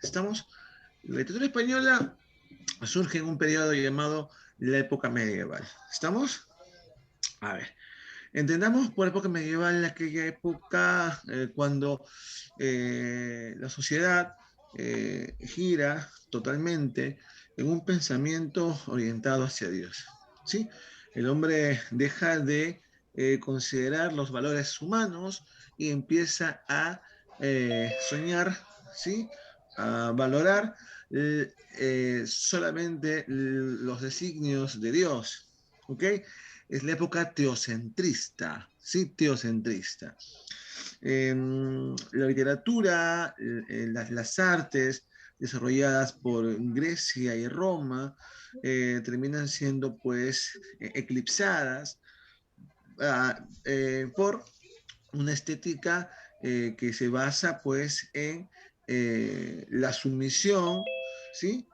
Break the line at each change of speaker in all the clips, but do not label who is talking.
¿Estamos? La literatura española surge en un periodo llamado la época medieval. ¿Estamos? A ver, entendamos por época medieval aquella época cuando la sociedad gira totalmente en un pensamiento orientado hacia Dios. ¿Sí? El hombre deja de considerar los valores humanos y empieza a soñar, ¿sí? A valorar solamente los designios de Dios. ¿Ok? Es la época teocentrista, ¿sí? Teocentrista. La literatura, las artes desarrolladas por Grecia y Roma terminan siendo pues eclipsadas por una estética que se basa pues en la sumisión, ¿sí?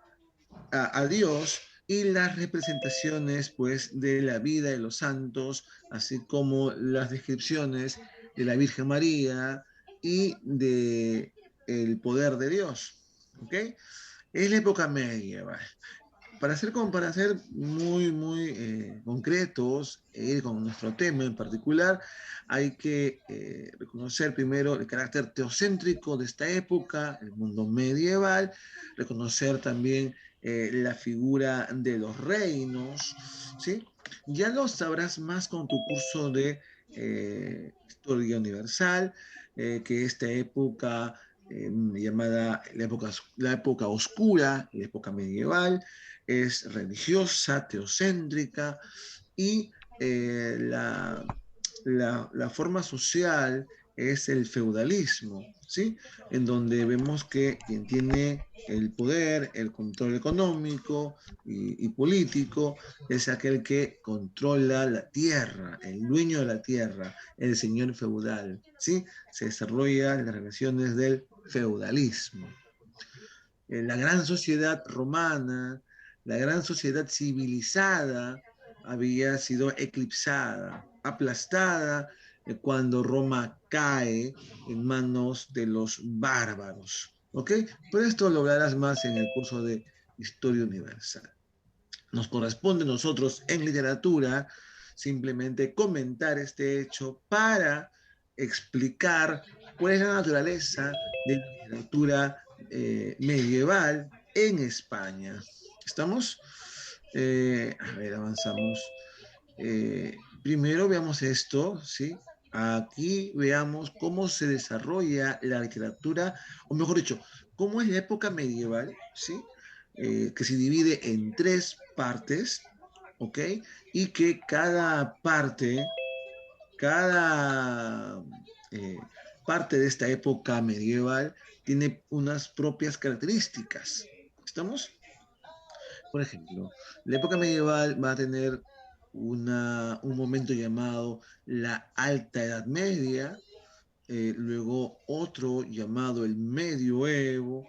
A Dios y las representaciones pues de la vida de los santos, así como las descripciones de la Virgen María y de el poder de Dios. ¿Ok? Es la época medieval. Para ser muy concretos con nuestro tema en particular, hay que reconocer primero el carácter teocéntrico de esta época, el mundo medieval, reconocer también la figura de los reinos, ¿sí? Ya lo sabrás más con tu curso de Historia Universal, que esta época llamada la época oscura, la época medieval, es religiosa, teocéntrica y la forma social es el feudalismo, ¿sí? En donde vemos que quien tiene el poder, el control económico y político es aquel que controla la tierra, el dueño de la tierra, el señor feudal, ¿sí? Se desarrollan las relaciones del feudalismo. La gran sociedad romana, la gran sociedad civilizada había sido eclipsada, aplastada cuando Roma cae en manos de los bárbaros. ¿Ok? Pero esto lo hablarás más en el curso de Historia Universal. Nos corresponde a nosotros en literatura simplemente comentar este hecho para explicar cuál es la naturaleza de la literatura medieval en España. ¿Estamos? A ver, avanzamos. Primero veamos esto, ¿sí? Aquí veamos cómo se desarrolla la literatura, o mejor dicho, cómo es la época medieval, ¿sí? Que se divide en tres partes, ¿ok? Y que cada parte de esta época medieval tiene unas propias características. ¿Estamos? Por ejemplo, la época medieval va a tener un momento llamado la Alta Edad Media, luego otro llamado el Medioevo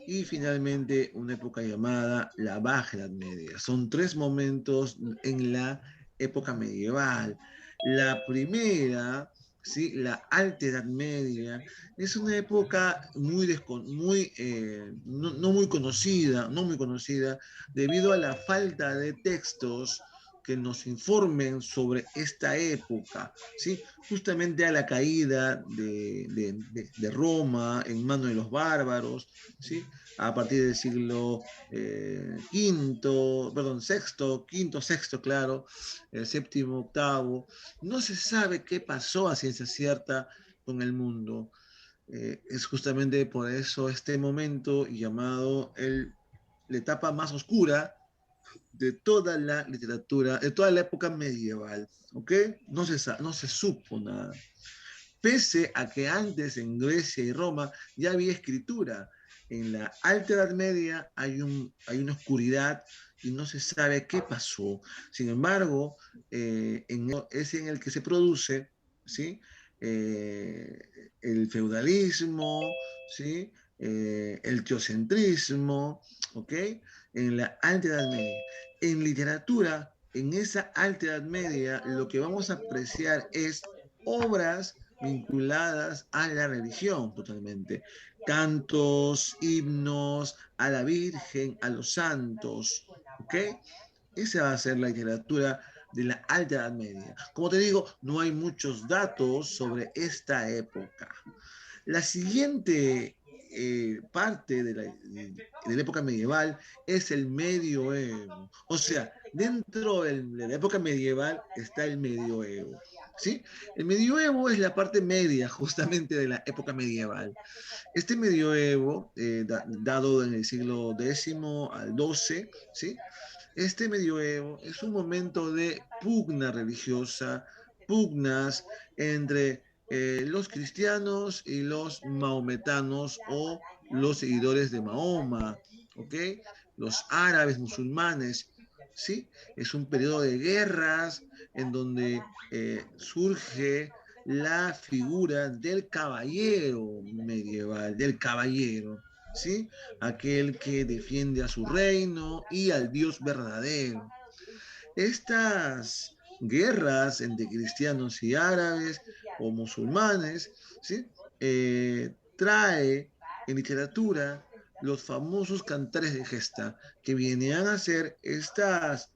y finalmente una época llamada la Baja Edad Media. Son tres momentos en la época medieval. La primera, ¿sí? La Alta Edad Media, es una época no muy conocida, debido a la falta de textos que nos informen sobre esta época, ¿sí? Justamente a la caída de Roma en manos de los bárbaros, ¿sí? A partir del siglo quinto, perdón, sexto, quinto, sexto, claro, el séptimo, octavo. No se sabe qué pasó a ciencia cierta con el mundo. Es justamente por eso este momento llamado la etapa más oscura de toda la literatura, de toda la época medieval, ¿ok? No se supo nada. Pese a que antes en Grecia y Roma ya había escritura, en la Alta Edad Media hay una oscuridad y no se sabe qué pasó. Sin embargo, es en el que se produce, ¿sí? El feudalismo, ¿sí? El teocentrismo, ¿ok? En la Alta Edad Media. En literatura, en esa Alta Edad Media, lo que vamos a apreciar es obras vinculadas a la religión totalmente. Cantos, himnos a la Virgen, a los santos, ¿ok? Esa va a ser la literatura de la Alta Edad Media. Como te digo, no hay muchos datos sobre esta época. La siguiente parte de la época medieval es el medioevo. O sea, dentro de la época medieval está el medioevo. ¿Sí? El medioevo es la parte media justamente de la época medieval. Este medioevo, dado en el siglo X al XII, ¿sí? Este medioevo es un momento de pugna religiosa, pugnas entre los cristianos y los maometanos o los seguidores de Mahoma, ¿ok? Los árabes musulmanes, ¿sí? Es un periodo de guerras en donde surge la figura del caballero medieval, del caballero, ¿sí? Aquel que defiende a su reino y al Dios verdadero. Estas guerras entre cristianos y árabes o musulmanes, ¿sí? Trae en literatura los famosos cantares de gesta, que vienen a ser estos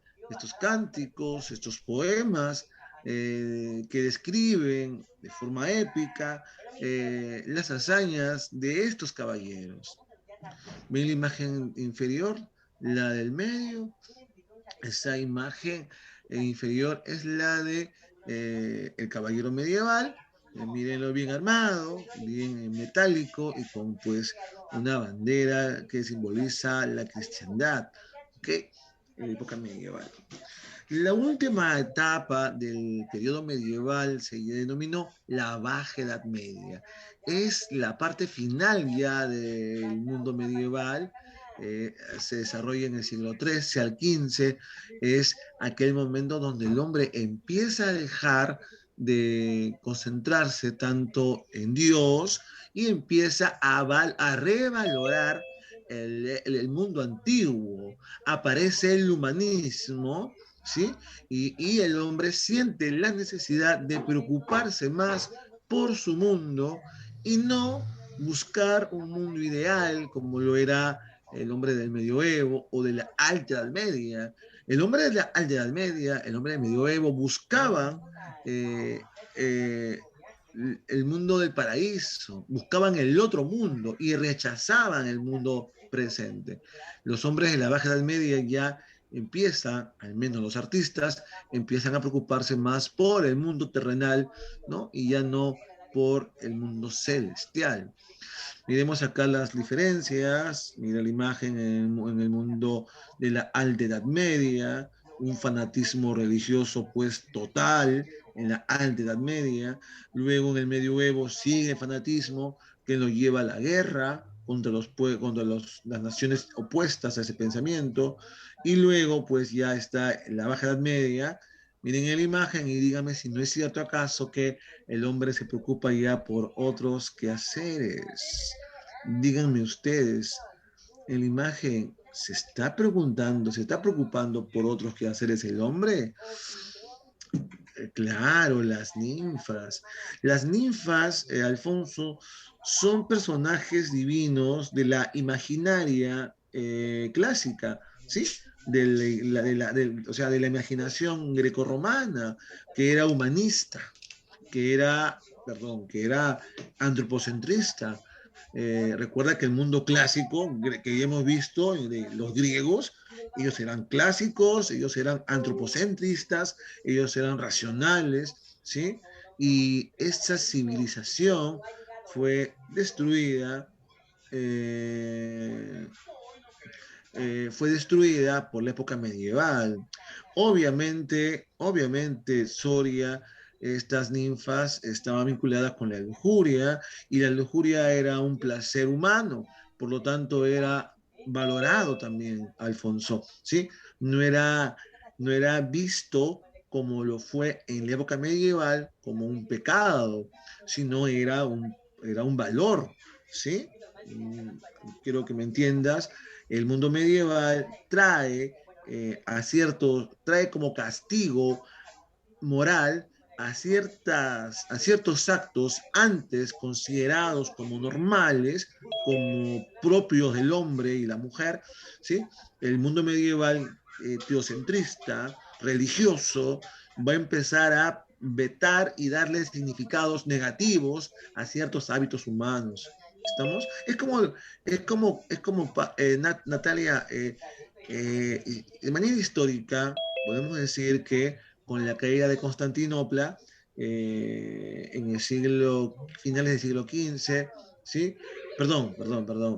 cánticos, estos poemas que describen de forma épica las hazañas de estos caballeros. ¿Ven la imagen inferior? La del medio. Esa imagen inferior es la de el caballero medieval. Mírenlo bien armado, bien metálico y con pues una bandera que simboliza la cristiandad, ¿ok? En la época medieval. La última etapa del periodo medieval se denominó la Baja Edad Media. Es la parte final ya del mundo medieval. Se desarrolla en el siglo XIII al XV. Es aquel momento donde el hombre empieza a dejar de concentrarse tanto en Dios y empieza a revalorar el mundo antiguo. Aparece el humanismo, ¿sí? Y el hombre siente la necesidad de preocuparse más por su mundo y no buscar un mundo ideal como lo era el hombre del medioevo o de la alta edad media. El hombre de la alta edad media, el hombre del medioevo buscaban eh, eh, el mundo del paraíso, buscaban el otro mundo y rechazaban el mundo presente. Los hombres de la Baja Edad Media ya empiezan, al menos los artistas, empiezan a preocuparse más por el mundo terrenal, ¿no? Y ya no por el mundo celestial. Miremos acá las diferencias, mira la imagen en el mundo de la Alta Edad Media, un fanatismo religioso pues total en la Alta Edad Media, luego en el Medioevo sigue el fanatismo que lo lleva a la guerra contra las naciones opuestas a ese pensamiento, y luego pues ya está la Baja Edad Media. Miren en la imagen y díganme si no es cierto acaso que el hombre se preocupa ya por otros quehaceres. Díganme ustedes, en la imagen, ¿se está preguntando, se está preocupando por otros quehaceres el hombre? Claro, las ninfas. Las ninfas, Alfonso, son personajes divinos de la imaginaria clásica, ¿sí? O sea, de la imaginación grecorromana, que era humanista, que era antropocentrista. Recuerda que el mundo clásico que ya hemos visto de los griegos, ellos eran clásicos, ellos eran antropocentristas, ellos eran racionales, ¿sí? Y esta civilización fue destruida, eh, fue destruida por la época medieval. Obviamente, Soria, estas ninfas estaban vinculadas con la lujuria y la lujuria era un placer humano, por lo tanto era valorado también, Alfonso, ¿sí? No era, no era visto como lo fue en la época medieval como un pecado, sino era un valor, ¿sí? Quiero que me entiendas, el mundo medieval trae trae como castigo moral a ciertos actos antes considerados como normales, como propios del hombre y la mujer, ¿sí? El mundo medieval teocentrista, religioso, va a empezar a vetar y darle significados negativos a ciertos hábitos humanos. ¿Estamos? Natalia, de manera histórica, podemos decir que con la caída de Constantinopla en el finales del siglo XV, ¿sí?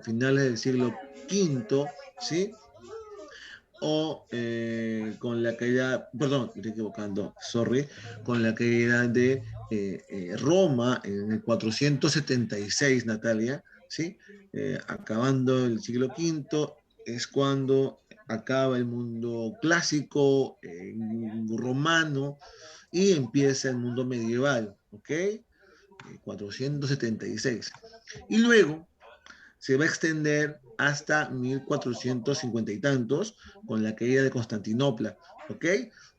Finales del siglo V, ¿sí? O con la caída, perdón, me estoy equivocando, sorry, con la caída de Roma en el 476, Natalia, ¿sí? Acabando el siglo V es cuando acaba el mundo clásico romano y empieza el mundo medieval, ¿ok? 476. Y luego se va a extender hasta 1450 y tantos con la caída de Constantinopla, ¿ok?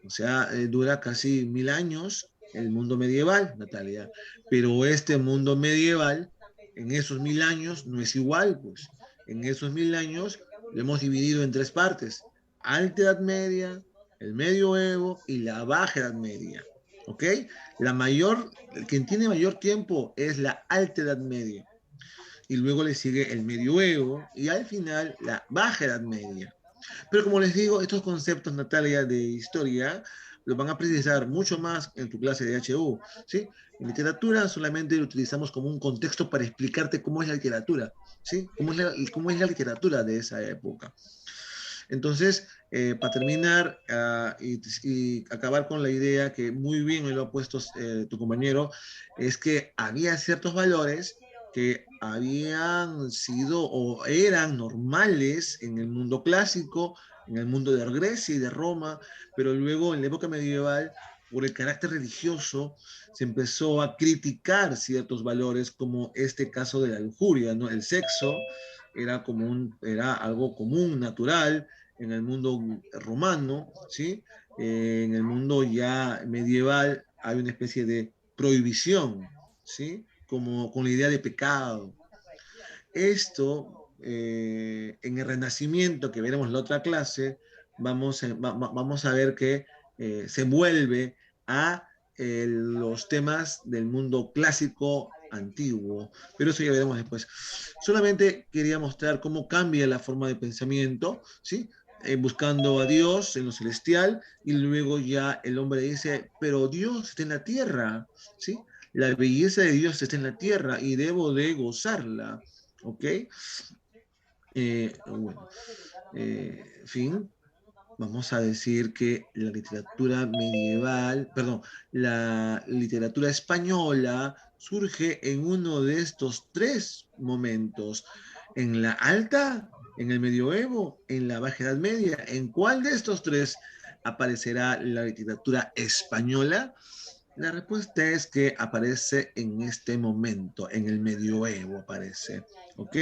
O sea, dura casi 1000 años el mundo medieval, Natalia. Pero este mundo medieval, en esos 1000 años, no es igual, pues. En esos 1000 años lo hemos dividido en tres partes: Alta Edad Media, el Medioevo y la Baja Edad Media, ¿ok? Quien tiene mayor tiempo es la Alta Edad Media, y luego le sigue el medioevo y al final la baja edad media. Pero como les digo, estos conceptos, Natalia, de historia, los van a precisar mucho más en tu clase de HU, ¿sí? En literatura solamente lo utilizamos como un contexto para explicarte cómo es la literatura, ¿sí? Cómo es la literatura de esa época. Entonces, para terminar y acabar con la idea que muy bien me lo ha puesto tu compañero, es que había ciertos valores que habían sido o eran normales en el mundo clásico, en el mundo de Grecia y de Roma, pero luego en la época medieval, por el carácter religioso, se empezó a criticar ciertos valores, como este caso de la lujuria, ¿no? El sexo era algo común, natural, en el mundo romano, ¿sí? En el mundo ya medieval hay una especie de prohibición, ¿sí? Como con la idea de pecado. Esto, en el Renacimiento, que veremos en la otra clase, vamos a ver que se vuelve a los temas del mundo clásico antiguo, pero eso ya veremos después. Solamente quería mostrar cómo cambia la forma de pensamiento, ¿sí? Buscando a Dios en lo celestial, y luego ya el hombre dice, pero Dios está en la tierra, ¿sí? La belleza de Dios está en la tierra y debo de gozarla, ¿ok? Bueno, fin, vamos a decir que la literatura medieval, perdón, la literatura española surge en uno de estos tres momentos: en la alta, en el medioevo, en la baja edad media. ¿En cuál de estos tres aparecerá la literatura española? La respuesta es que aparece en este momento, en el medioevo aparece, ¿ok?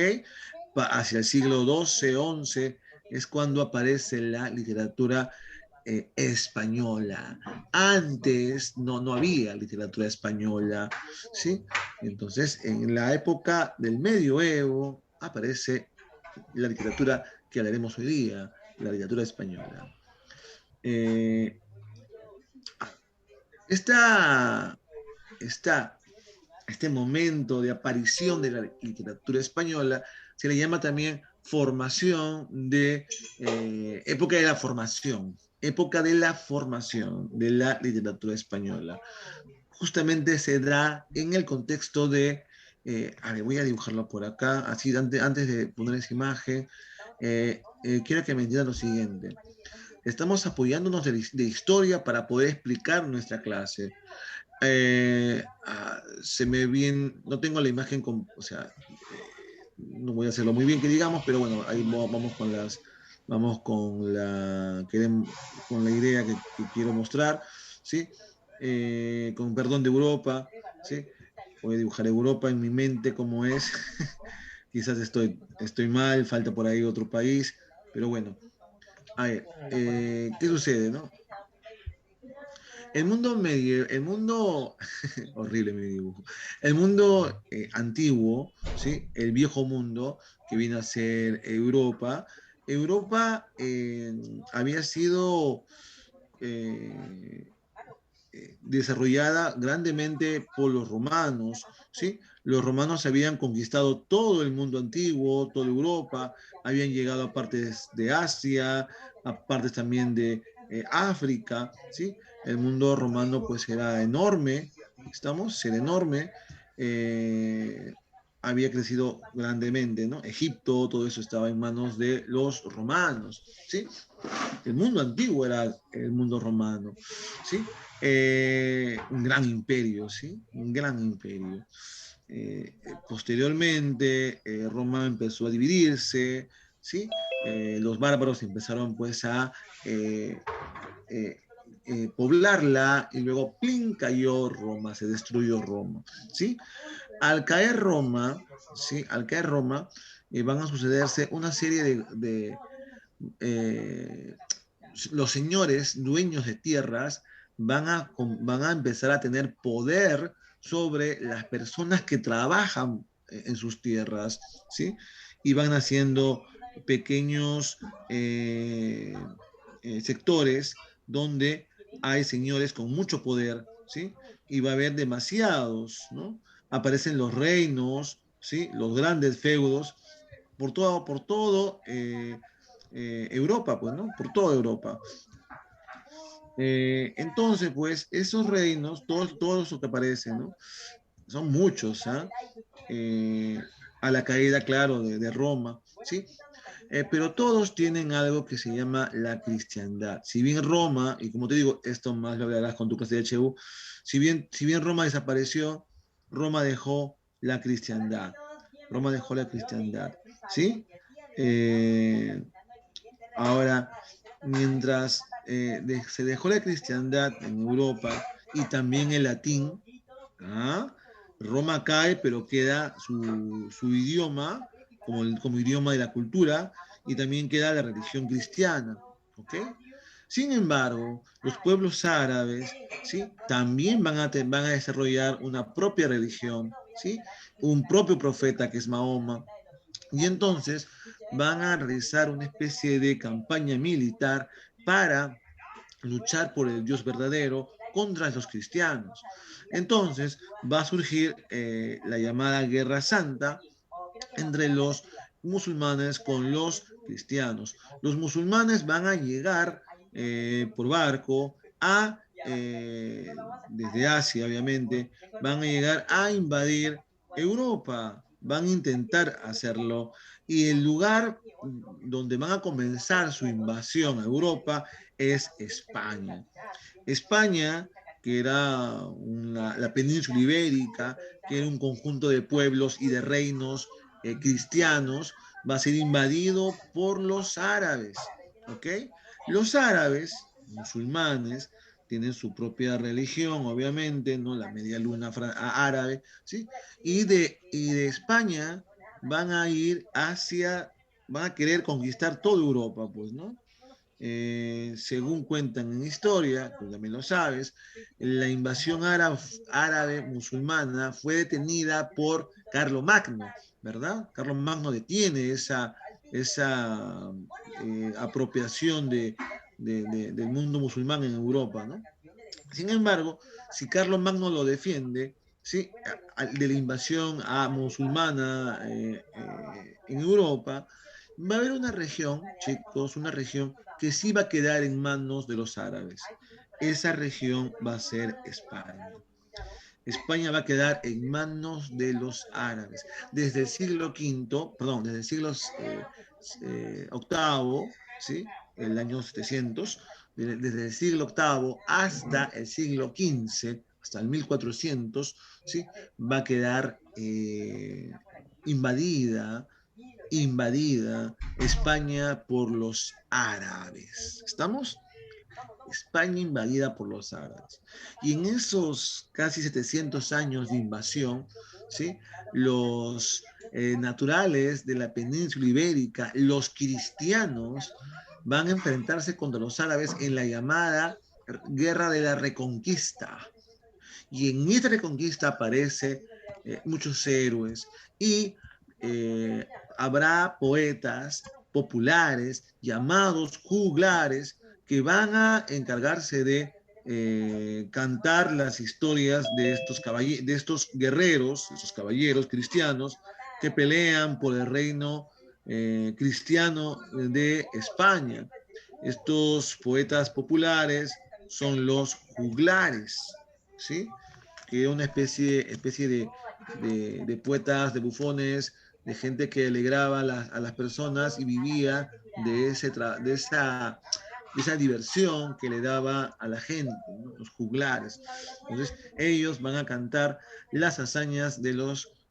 Hacia el siglo XII, XI es cuando aparece la literatura española. Antes no había literatura española, ¿sí? Entonces, en la época del medioevo aparece la literatura que hablaremos hoy día, la literatura española. Eh, esta, esta este momento de aparición de la literatura española se le llama también formación de época de la formación de la literatura española. Justamente se da en el contexto de, a ver, voy a dibujarlo por acá, así antes de poner esa imagen, quiero que me entiendan lo siguiente. Estamos apoyándonos de historia para poder explicar nuestra clase. Se me bien, no tengo la imagen o sea, no voy a hacerlo muy bien que digamos, pero bueno, ahí vamos con la idea que quiero mostrar, ¿sí? Con perdón de Europa, ¿sí? Voy a dibujar Europa en mi mente como es. Quizás estoy mal, falta por ahí otro país, pero bueno, a ver, ¿qué sucede, no? el mundo, horrible mi dibujo, el mundo antiguo, ¿sí? El viejo mundo que viene a ser Europa, Europa había sido eh, desarrollada grandemente por los romanos, ¿sí? Los romanos habían conquistado todo el mundo antiguo, toda Europa, habían llegado a partes de Asia, a partes también de África, ¿sí? El mundo romano pues era enorme, ¿estamos? Era enorme, eh, había crecido grandemente, ¿no? Egipto, todo eso estaba en manos de los romanos, ¿sí? El mundo antiguo era el mundo romano, ¿sí? Un gran imperio, ¿sí? Un gran imperio. Posteriormente, Roma empezó a dividirse, ¿sí? Los bárbaros empezaron pues a eh, eh, poblarla y luego ¡plin! Cayó Roma, se destruyó Roma, ¿sí? Al caer Roma, ¿sí? Al caer Roma, van a sucederse una serie de eh, los señores dueños de tierras van a empezar a tener poder sobre las personas que trabajan en sus tierras, ¿sí? Y van haciendo pequeños sectores donde hay señores con mucho poder, ¿sí? Y va a haber demasiados, ¿no? Aparecen los reinos, ¿sí? Los grandes feudos por todo Europa, pues, ¿no? Por toda Europa. Entonces, pues, esos reinos, todos los que aparecen, ¿no? Son muchos, ¿ah? A la caída, claro, de Roma, ¿sí? Pero todos tienen algo que se llama la cristiandad. Si bien Roma, y como te digo, esto más lo hablarás con tu clase de HU, si bien Roma desapareció, Roma dejó la cristiandad. Roma dejó la cristiandad, ¿sí? Eh, Ahora, mientras se dejó la cristiandad en Europa y también el latín, ¿ah? Roma cae, pero queda su idioma como idioma de la cultura y también queda la religión cristiana. ¿Ok? Sin embargo, los pueblos árabes, ¿sí? También van a desarrollar una propia religión, ¿sí? Un propio profeta que es Mahoma, y entonces van a realizar una especie de campaña militar para luchar por el Dios verdadero contra los cristianos. Entonces va a surgir la llamada Guerra Santa entre los musulmanes con los cristianos. Los musulmanes van a llegar por barco desde Asia, obviamente, van a llegar a invadir Europa, van a intentar hacerlo. Y el lugar donde van a comenzar su invasión a Europa es España. España, que era la península ibérica, que era un conjunto de pueblos y de reinos cristianos, va a ser invadido por los árabes. ¿Ok? Los árabes, musulmanes, tienen su propia religión, obviamente, ¿no? La media luna árabe, ¿sí? Y de España van a ir van a querer conquistar toda Europa, pues, ¿no? Según cuentan en historia, tú también lo sabes, la invasión árabe musulmana fue detenida por Carlomagno, ¿verdad? Carlomagno detiene esa apropiación del mundo musulmán en Europa, ¿no? Sin embargo, si Carlomagno lo defiende, ¿sí? De la invasión musulmana en Europa, va a haber una región, chicos, una región que sí va a quedar en manos de los árabes. Esa región va a ser España. España va a quedar en manos de los árabes. Desde el siglo V, perdón, desde el siglo octavo, ¿sí? El año 700, desde el siglo octavo hasta el siglo XV, hasta el 1400, ¿sí? Va a quedar invadida España por los árabes. ¿Estamos? España invadida por los árabes. Y en esos casi 700 años de invasión, ¿sí? Los naturales de la península ibérica, los cristianos, van a enfrentarse contra los árabes en la llamada guerra de la Reconquista. Y en esta Reconquista aparecen muchos héroes y habrá poetas populares llamados juglares que van a encargarse de cantar las historias de estos guerreros, estos caballeros cristianos que pelean por el reino cristiano de España. Estos poetas populares son los juglares, ¿sí? Que es una especie de poetas, de bufones, de gente que alegraba a las personas y vivía de esa diversión que le daba a la gente, ¿no? Los juglares. Entonces, ellos van a cantar las hazañas de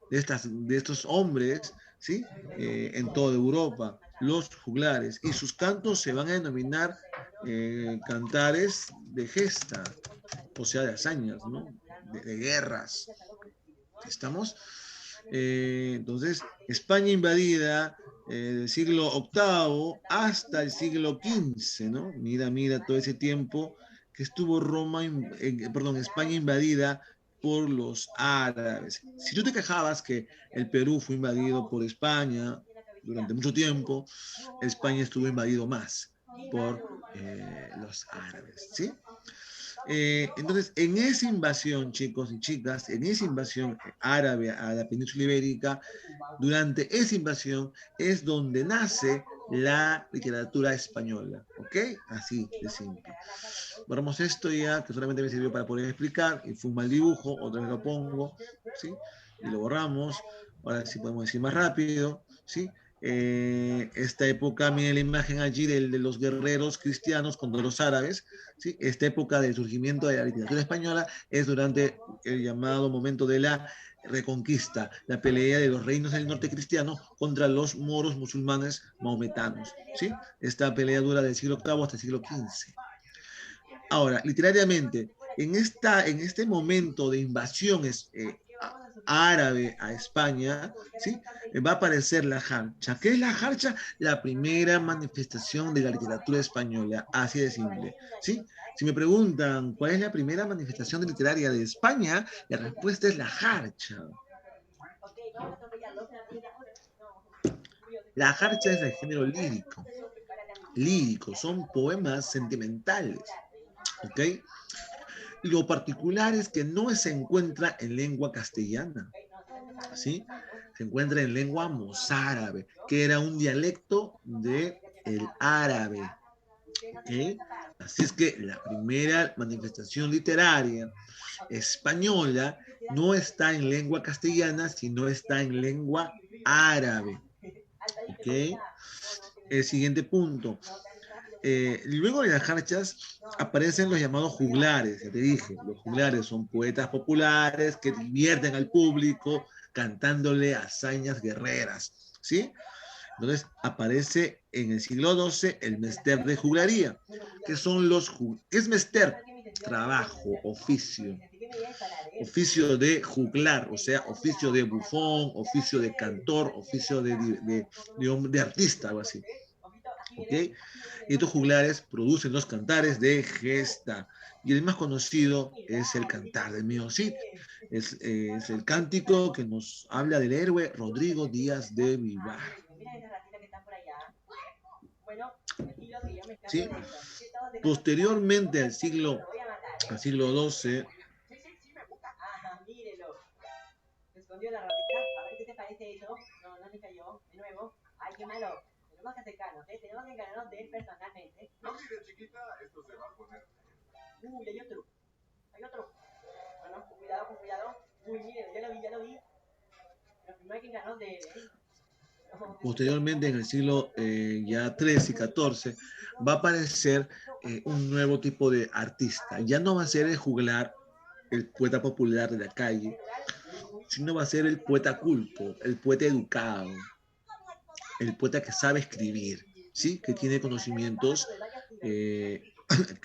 estos hombres, ¿sí? En toda Europa, los juglares. Y sus cantos se van a denominar cantares de gesta, o sea, de hazañas, ¿no? De guerras. ¿Estamos? Entonces, España invadida del siglo VIII hasta el siglo XV, ¿no? Mira todo ese tiempo que estuvo España invadida por los árabes. Si tú te quejabas que el Perú fue invadido por España durante mucho tiempo, España estuvo invadido más por los árabes, ¿sí? Entonces, en esa invasión, chicos y chicas, en esa invasión árabe a la península ibérica, durante esa invasión es donde nace la literatura española, ¿ok? Así de simple. Borramos esto ya, que solamente me sirvió para poder explicar, y fue un mal dibujo, otra vez lo pongo, ¿sí? Y lo borramos. Ahora sí podemos decir más rápido, ¿sí? Esta época, miren la imagen allí de los guerreros cristianos contra los árabes, ¿sí? Esta época del surgimiento de la literatura española es durante el llamado momento de la Reconquista, la pelea de los reinos del norte cristiano contra los moros musulmanes maometanos, ¿sí? Esta pelea dura del siglo VIII hasta el siglo XV. Ahora, literariamente, en este momento de invasión árabe a España, ¿sí? Va a aparecer la jarcha. ¿Qué es la jarcha? La primera manifestación de la literatura española, así de simple, ¿sí? Si me preguntan cuál es la primera manifestación literaria de España, la respuesta es la jarcha. La jarcha es el género lírico. Lírico, son poemas sentimentales, ¿ok? Lo particular es que no se encuentra en lengua castellana, ¿sí? Se encuentra en lengua mozárabe, que era un dialecto del árabe, ¿ok? Así es que la primera manifestación literaria española no está en lengua castellana, sino está en lengua árabe, ¿ok? El siguiente punto. Luego de las jarchas aparecen los llamados juglares, ya te dije, los juglares son poetas populares que divierten al público cantándole hazañas guerreras, ¿sí? Entonces aparece en el siglo XII el mester de juglaría, que son ¿qué es mester? Trabajo, oficio de juglar, o sea, oficio de bufón, oficio de cantor, oficio de artista, algo así. ¿Ok? Y estos juglares producen los cantares de gesta. Y el más conocido es el cantar del mío Cid. Es el cántico que nos habla del héroe Rodrigo Díaz de Vivar. ¿Sí? Posteriormente al siglo XII, escondió la ratita, a ver qué te parece eso. No, no le cayó, de nuevo. Ay, qué malo. Tenemos que acercarnos, tenemos que encargarnos de él personalmente. No, si de chiquita esto se va a poner. Uy, hay otro. Hay otro. Bueno, con cuidado, con cuidado. Uy, miren, ya lo vi. Pero primero hay que encargarnos de él, ¿eh? Posteriormente, en el siglo ya 13 y 14, va a aparecer un nuevo tipo de artista. Ya no va a ser el juglar, el poeta popular de la calle, sino va a ser el poeta culto, el poeta educado, el poeta que sabe escribir, ¿sí? Que tiene conocimientos que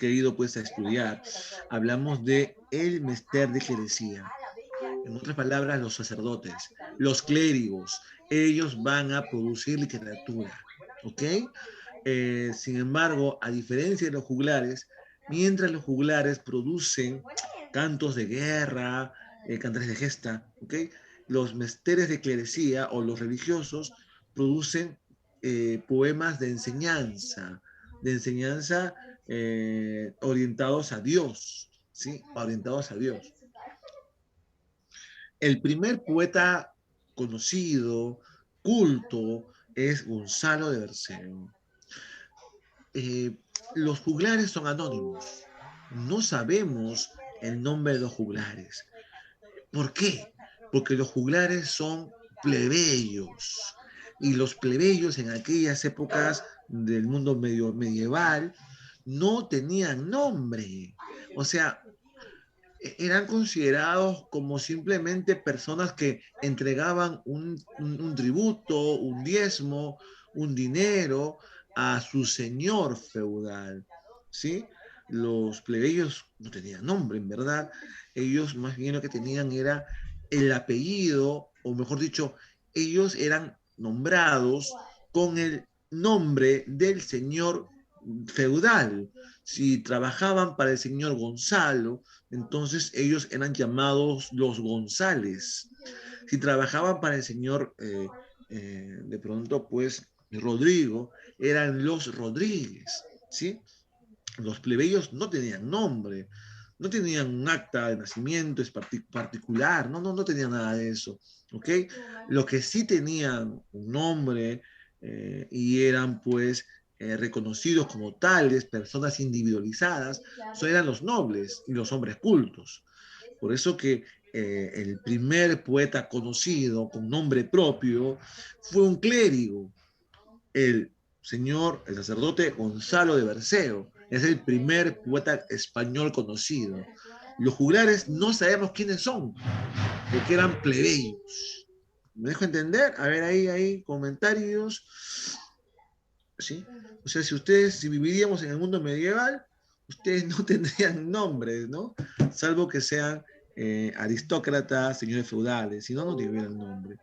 ha ido pues a estudiar. Hablamos de el mester de clerecía. En otras palabras, los sacerdotes, los clérigos, ellos van a producir literatura, ¿ok? Sin embargo, a diferencia de los juglares, mientras los juglares producen cantos de guerra, cantares de gesta, ¿ok? Los mesteres de clerecía o los religiosos producen poemas de enseñanza orientados a Dios, ¿sí? Orientados a Dios. El primer poeta conocido, culto, es Gonzalo de Berceo. Eh, los juglares son anónimos. No sabemos el nombre de los juglares. ¿Por qué? Porque los juglares son plebeyos. Y los plebeyos en aquellas épocas del mundo medieval no tenían nombre. O sea, eran considerados como simplemente personas que entregaban un tributo, un diezmo, un dinero a su señor feudal, ¿sí? Los plebeyos no tenían nombre, en verdad. Ellos más bien lo que tenían era el apellido, o mejor dicho, ellos eran nombrados con el nombre del señor feudal. Si trabajaban para el señor Gonzalo, entonces ellos eran llamados los González. Si trabajaban para el señor, de pronto, pues, Rodrigo, eran los Rodríguez, ¿sí? Los plebeyos no tenían nombre, no tenían un acta de nacimiento particular, no tenían nada de eso, ¿ok? Lo que sí tenían un nombre y eran, pues, reconocidos como tales, personas individualizadas, eran los nobles y los hombres cultos. Por eso que el primer poeta conocido con nombre propio fue un clérigo, el el sacerdote Gonzalo de Berceo. Es el primer poeta español conocido. Los juglares no sabemos quiénes son, porque eran plebeyos. ¿Me dejo entender? A ver, ahí comentarios. ¿Sí? O sea, si viviríamos en el mundo medieval, ustedes no tendrían nombres, ¿no? Salvo que sean aristócratas, señores feudales, si no, no tuvieran nombre.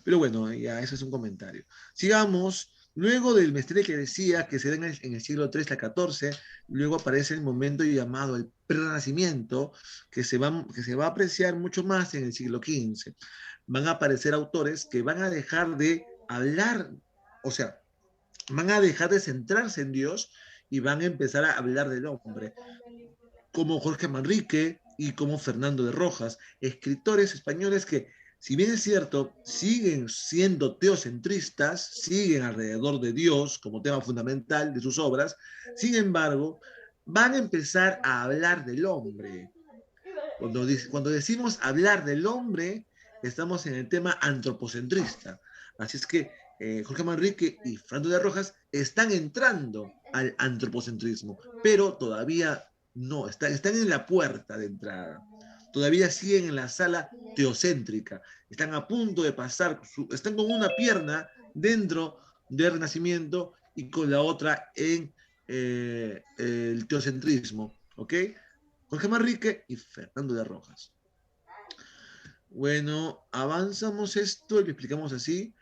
Pero bueno, ya eso es un comentario. Sigamos. Luego del misterio que decía que se da en el siglo III al XIV, luego aparece el momento llamado el Renacimiento, que se va a apreciar mucho más en el siglo XV. Van a aparecer autores que van a dejar de hablar, o sea, van a dejar de centrarse en Dios y van a empezar a hablar del hombre, como Jorge Manrique y como Fernando de Rojas, escritores españoles que, si bien es cierto, siguen siendo teocentristas, siguen alrededor de Dios como tema fundamental de sus obras, sin embargo, van a empezar a hablar del hombre. Cuando decimos hablar del hombre, estamos en el tema antropocentrista. Así es que Jorge Manrique y Fernando de Rojas están entrando al antropocentrismo, pero todavía no, están en la puerta de entrada. Todavía siguen en la sala teocéntrica. Están a punto de pasar, están con una pierna dentro del Renacimiento y con la otra en el teocentrismo. ¿Ok? Jorge Manrique y Fernando de Rojas. Bueno, avanzamos esto y lo explicamos así.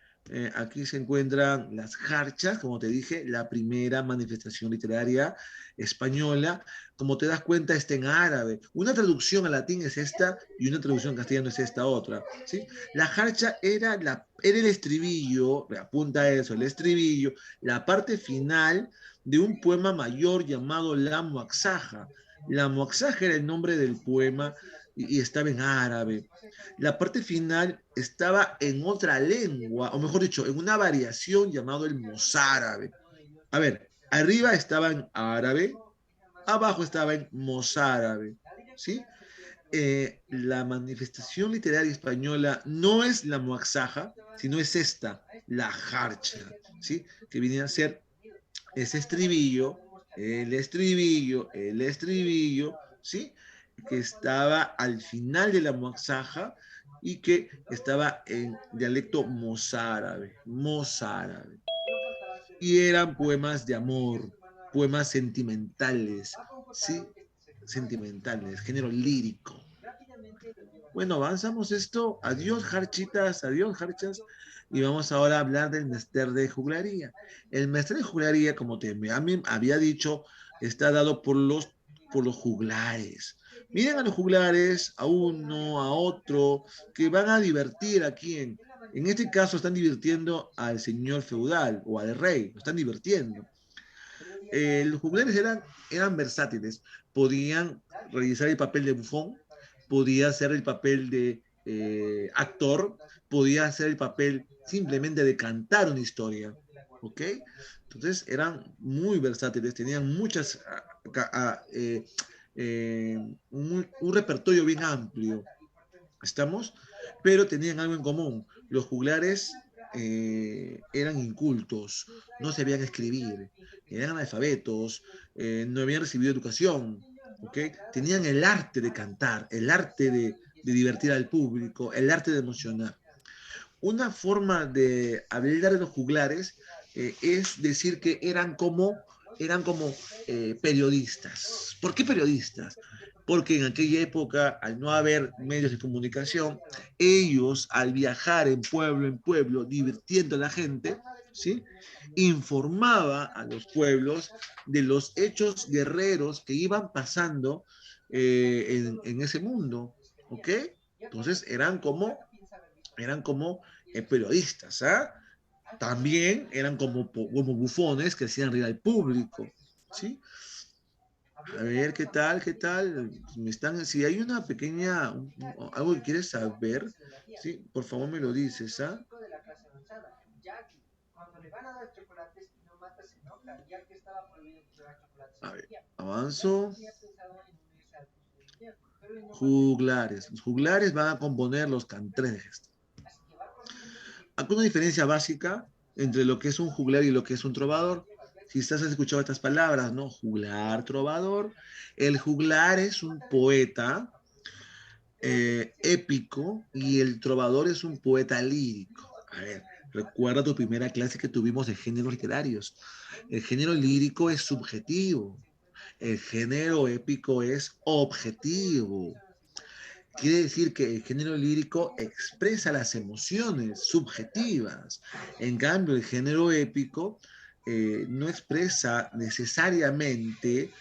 Aquí se encuentran las jarchas, como te dije, la primera manifestación literaria española. Como te das cuenta, está en árabe. Una traducción al latín es esta y una traducción al castellano es esta otra. ¿Sí? La jarcha era el estribillo, apunta a eso, el estribillo, la parte final de un poema mayor llamado La Muaxaja. La Muaxaja era el nombre del poema y estaba en árabe. La parte final estaba en otra lengua, o mejor dicho, en una variación llamado el mozárabe. A ver, arriba estaba en árabe, abajo estaba en mozárabe, ¿sí? La manifestación literaria española no es la muaxaja, sino es esta, la jarcha, ¿sí? Que viene a ser ese estribillo, el estribillo, ¿sí? Que estaba al final de la muaxaja y que estaba en dialecto mozárabe. Y eran poemas de amor, poemas sentimentales, ¿sí? Sentimentales, género lírico. Bueno, avanzamos esto. Adiós, jarchitas, adiós, jarchas. y vamos ahora a hablar del Mester de Juglaría. El Mester de Juglaría, como te había dicho, está dado por los juglares. Miren a los juglares, a uno, a otro, que van a divertir a quién. En este caso están divirtiendo al señor feudal o al rey, lo están divirtiendo. Los juglares eran versátiles, podían realizar el papel de bufón, podía hacer el papel de actor, podía hacer el papel simplemente de cantar una historia, ¿ok? Entonces eran muy versátiles, tenían muchas, un repertorio bien amplio, ¿estamos? Pero tenían algo en común, los juglares eran incultos, no sabían escribir, eran analfabetos, no habían recibido educación, ¿ok? Tenían el arte de cantar, el arte de divertir al público, el arte de emocionar. Una forma de hablar de los juglares es decir que eran como periodistas. ¿Por qué periodistas? Porque en aquella época, al no haber medios de comunicación, ellos, al viajar en pueblo, divirtiendo a la gente, ¿sí? Informaba a los pueblos de los hechos guerreros que iban pasando en ese mundo, ¿ok? Entonces eran como periodistas, ¿ah? También eran como bufones que hacían reír al público, ¿sí? A ver, ¿qué tal? ¿Qué tal? Si hay una pequeña, algo que quieres saber, sí, por favor me lo dices, ¿ah? A ver, avanzo. Juglares. Los juglares van a componer los cantares de gesta. Hay una diferencia básica entre lo que es un juglar y lo que es un trovador. Si estás escuchado estas palabras, ¿no? Juglar, trovador. El juglar es un poeta épico y el trovador es un poeta lírico. A ver, recuerda tu primera clase que tuvimos de géneros literarios. El género lírico es subjetivo. El género épico es objetivo. Quiere decir que el género lírico expresa las emociones subjetivas. En cambio, el género épico no expresa necesariamente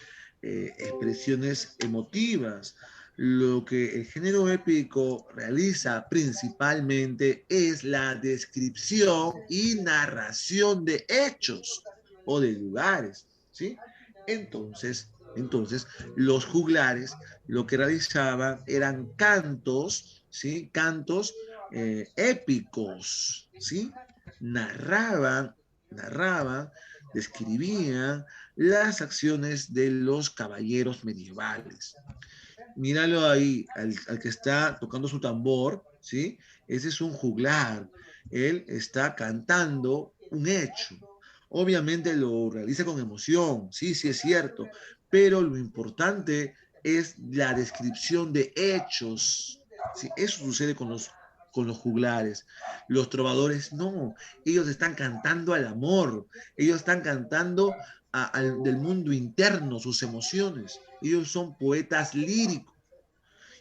expresiones emotivas. Lo que el género épico realiza principalmente es la descripción y narración de hechos o de lugares, ¿sí? Entonces, los juglares lo que realizaban eran cantos, ¿sí? Cantos épicos, ¿sí? Narraban, narraban, describían las acciones de los caballeros medievales. Míralo ahí, al que está tocando su tambor, ¿sí? Ese es un juglar. Él está cantando un hecho. Obviamente lo realiza con emoción, sí, sí es cierto, pero lo importante es la descripción de hechos. ¿Sí? Eso sucede con los juglares. Los trovadores no, ellos están cantando al amor, ellos están cantando del mundo interno, sus emociones. Ellos son poetas líricos.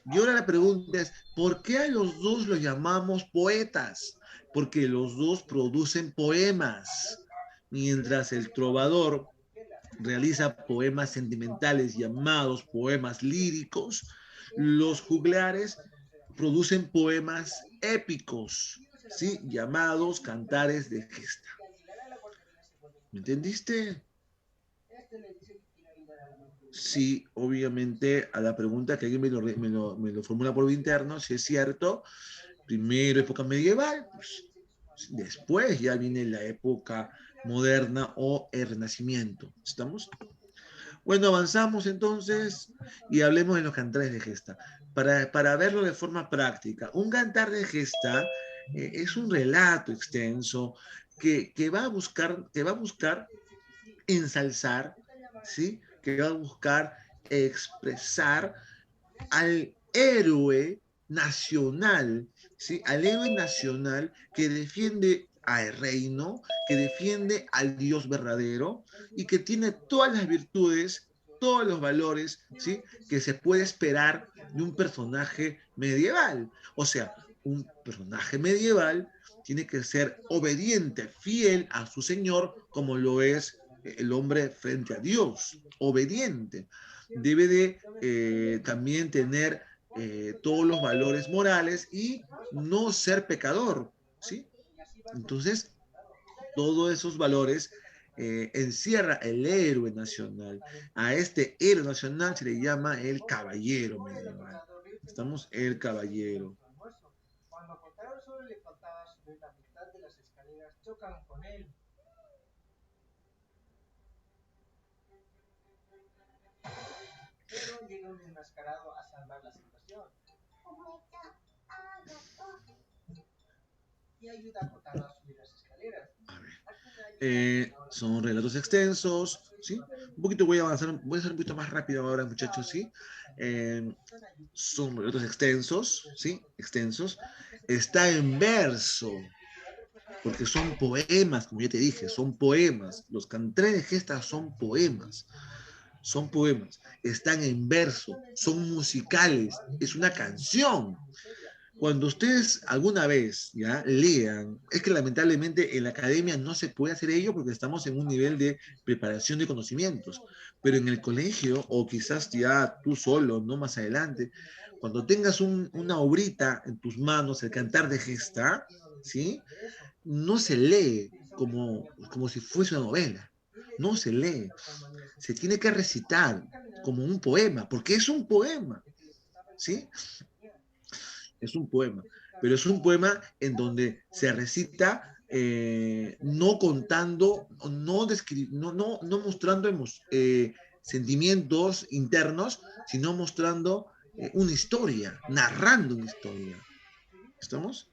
Y ahora la pregunta es, ¿por qué a los dos los llamamos poetas? Porque los dos producen poemas. Mientras el trovador realiza poemas sentimentales llamados poemas líricos, los juglares producen poemas épicos, ¿sí? Llamados cantares de gesta. ¿Me entendiste? Sí, obviamente a la pregunta que alguien me lo formula por interno, si es cierto, primero época medieval, pues, después ya viene la época moderna o el Renacimiento. ¿Estamos? Bueno, avanzamos entonces y hablemos de los cantares de gesta. Para verlo de forma práctica, un cantar de gesta es un relato extenso que va a buscar ensalzar, ¿sí? Que va a buscar expresar al héroe nacional, ¿sí? Al héroe nacional que defiende al reino, que defiende al Dios verdadero y que tiene todas las virtudes, todos los valores, ¿sí? Que se puede esperar de un personaje medieval. O sea, un personaje medieval tiene que ser obediente, fiel a su Señor, como lo es el hombre frente a Dios, obediente. Debe de también tener todos los valores morales y no ser pecador, ¿sí? Entonces, todos esos valores encierra el héroe nacional. A este héroe nacional se le llama el caballero medieval. Estamos el caballero. Cuando contaron solo le faltaba subir la mitad de las escaleras, chocan con él. Pero llega un enmascarado a salvar la situación. Y ayuda a Kotaro a subir las escaleras. Son relatos extensos, ¿sí? Un poquito voy a avanzar, voy a ser un poquito más rápido ahora, muchachos, ¿sí? Son relatos extensos, ¿sí? Extensos. Está en verso, porque son poemas, como ya te dije, son poemas. Los cantares de gesta son poemas. Son poemas, están en verso, son musicales, es una canción. Cuando ustedes alguna vez ya lean, es que lamentablemente en la academia no se puede hacer ello porque estamos en un nivel de preparación de conocimientos, pero en el colegio o quizás ya tú solo, no más adelante, cuando tengas una obrita en tus manos, el cantar de gesta, ¿sí? No se lee como si fuese una novela, no se lee, se tiene que recitar como un poema, porque es un poema, ¿sí? Es un poema, pero es un poema en donde se recita no contando, no mostrando sentimientos internos, sino mostrando una historia, narrando una historia. ¿Estamos?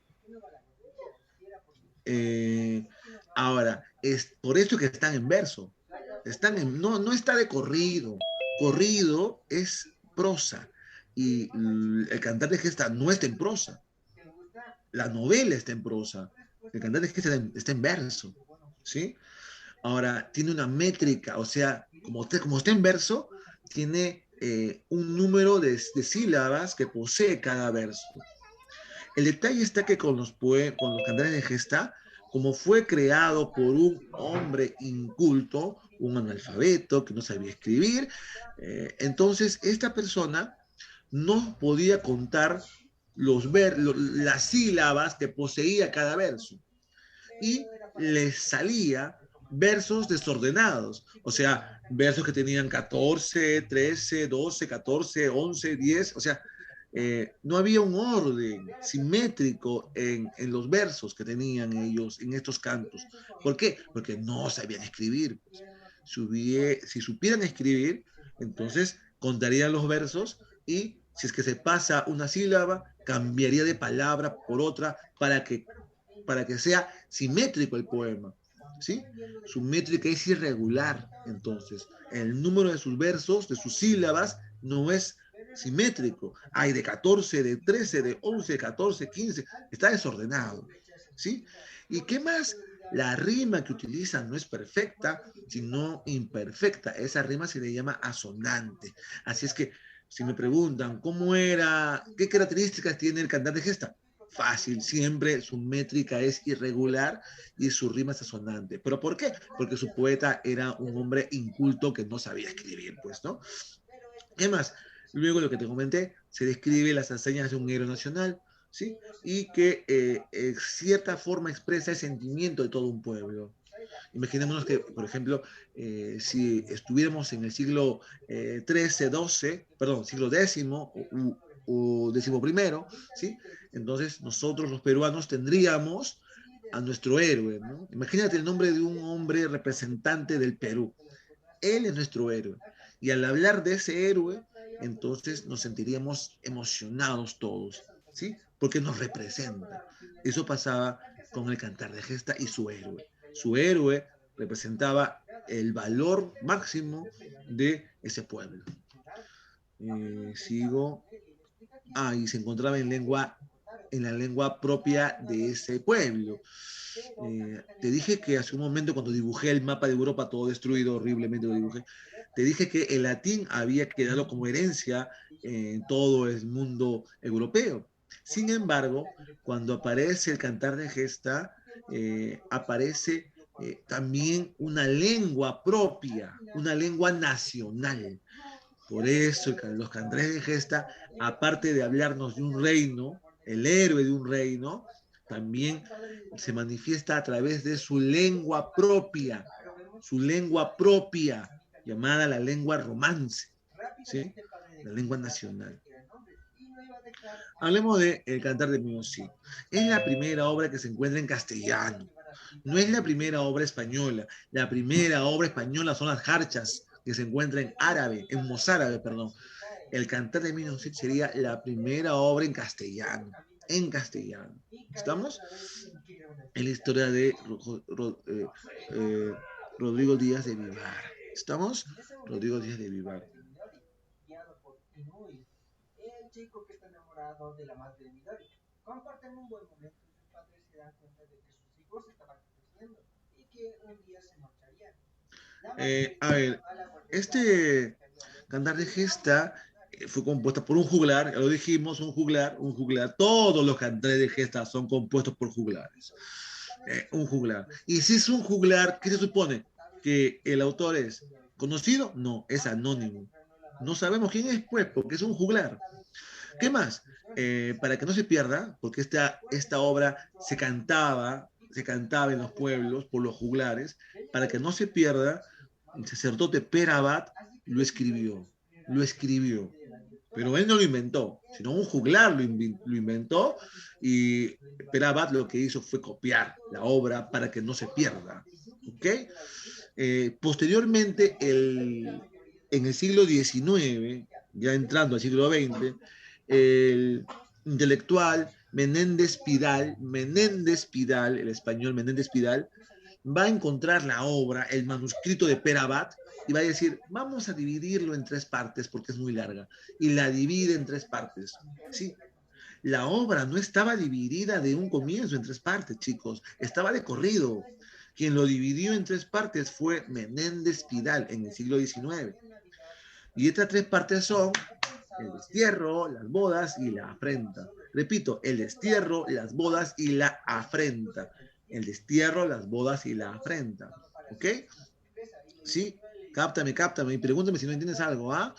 Ahora, es por eso que están en verso. No está de corrido. Corrido es prosa. Y el cantar de gesta no está en prosa. La novela está en prosa. El cantar de gesta está en verso. ¿Sí? Ahora, tiene una métrica, o sea, como está en verso, tiene un número de sílabas que posee cada verso. El detalle está que con los cantares de gesta, como fue creado por un hombre inculto, un analfabeto que no sabía escribir, entonces esta persona no podía contar las sílabas que poseía cada verso y les salía versos desordenados, o sea, versos que tenían 14, 13, 12, 14, 11, 10, o sea, no había un orden simétrico en los versos que tenían ellos en estos cantos. ¿Por qué? Porque no sabían escribir. Pues. Si supieran escribir, entonces contarían los versos y si es que se pasa una sílaba, cambiaría de palabra por otra para que sea simétrico el poema. ¿Sí? Su métrica es irregular, entonces. El número de sus versos, de sus sílabas, no es simétrico. Hay de 14, de 13, de 11, 14, 15. Está desordenado. ¿Sí? ¿Y qué más? La rima que utilizan no es perfecta, sino imperfecta. Esa rima se le llama asonante. Así es que, si me preguntan qué características tiene el cantante de gesta, fácil, siempre su métrica es irregular y su rima es asonante. ¿Pero por qué? Porque su poeta era un hombre inculto que no sabía escribir, pues, ¿no? ¿Qué más? Luego lo que te comenté, se describe las hazañas de un héroe nacional, ¿sí? Y que cierta forma expresa el sentimiento de todo un pueblo. Imaginémonos que, por ejemplo, si estuviéramos en el siglo XIII, XII, perdón, siglo X o XI, ¿sí? Entonces nosotros los peruanos tendríamos a nuestro héroe, ¿no? Imagínate el nombre de un hombre representante del Perú. Él es nuestro héroe. Y al hablar de ese héroe, entonces nos sentiríamos emocionados todos, ¿sí? Porque nos representa. Eso pasaba con el cantar de gesta y su héroe. Su héroe representaba el valor máximo de ese pueblo. Sigo. Y se encontraba en la lengua propia de ese pueblo. Te dije que hace un momento cuando dibujé el mapa de Europa todo destruido, horriblemente lo dibujé, te dije que el latín había quedado como herencia en todo el mundo europeo. Sin embargo, cuando aparece el cantar de gesta, aparece también una lengua propia, una lengua nacional. Por eso los cantares de gesta, aparte de hablarnos de un reino, el héroe de un reino, también se manifiesta a través de su lengua propia, llamada la lengua romance, ¿sí? La lengua nacional. Hablemos de El Cantar de Mío Cid. Es la primera obra que se encuentra en castellano. No es la primera obra española. La primera obra española son las jarchas, que se encuentra en árabe, en mozárabe, perdón. El Cantar de Mío Cid sería la primera obra en castellano. En castellano. ¿Estamos? En la historia de Rodrigo Díaz de Vivar. ¿Estamos? Rodrigo Díaz de Vivar. El chico que está enamorado de la madre de Midori. Comparten un buen momento y sus padres se dan cuenta de que sus hijos estaban creciendo y que un día se marcharían. A ver, este cantar de gesta fue compuesta por un juglar, ya lo dijimos, un juglar. Todos los cantares de gesta son compuestos por juglares. Un juglar. Y si es un juglar, ¿qué se supone? ¿Que el autor es conocido? No, es anónimo. No sabemos quién es, pues, porque es un juglar. ¿Qué más? Para que no se pierda, porque esta obra se cantaba en los pueblos por los juglares, para que no se pierda, el sacerdote Perabat lo escribió, pero él no lo inventó, sino un juglar lo inventó y Perabat lo que hizo fue copiar la obra para que no se pierda. ¿Ok? Posteriormente, en el siglo XIX, ya entrando al siglo XX, el intelectual Menéndez Pidal, el español Menéndez Pidal, va a encontrar la obra, el manuscrito de Perabat, y va a decir, vamos a dividirlo en tres partes porque es muy larga, y la divide en tres partes. Sí, la obra no estaba dividida de un comienzo en tres partes, chicos, estaba de corrido. Quien lo dividió en tres partes fue Menéndez Pidal en el siglo XIX. Y estas tres partes son el destierro, las bodas y la afrenta. Repito, el destierro, las bodas y la afrenta. El destierro, las bodas y la afrenta. ¿Ok? ¿Sí? Cáptame y pregúntame si no entiendes algo, ¿ah?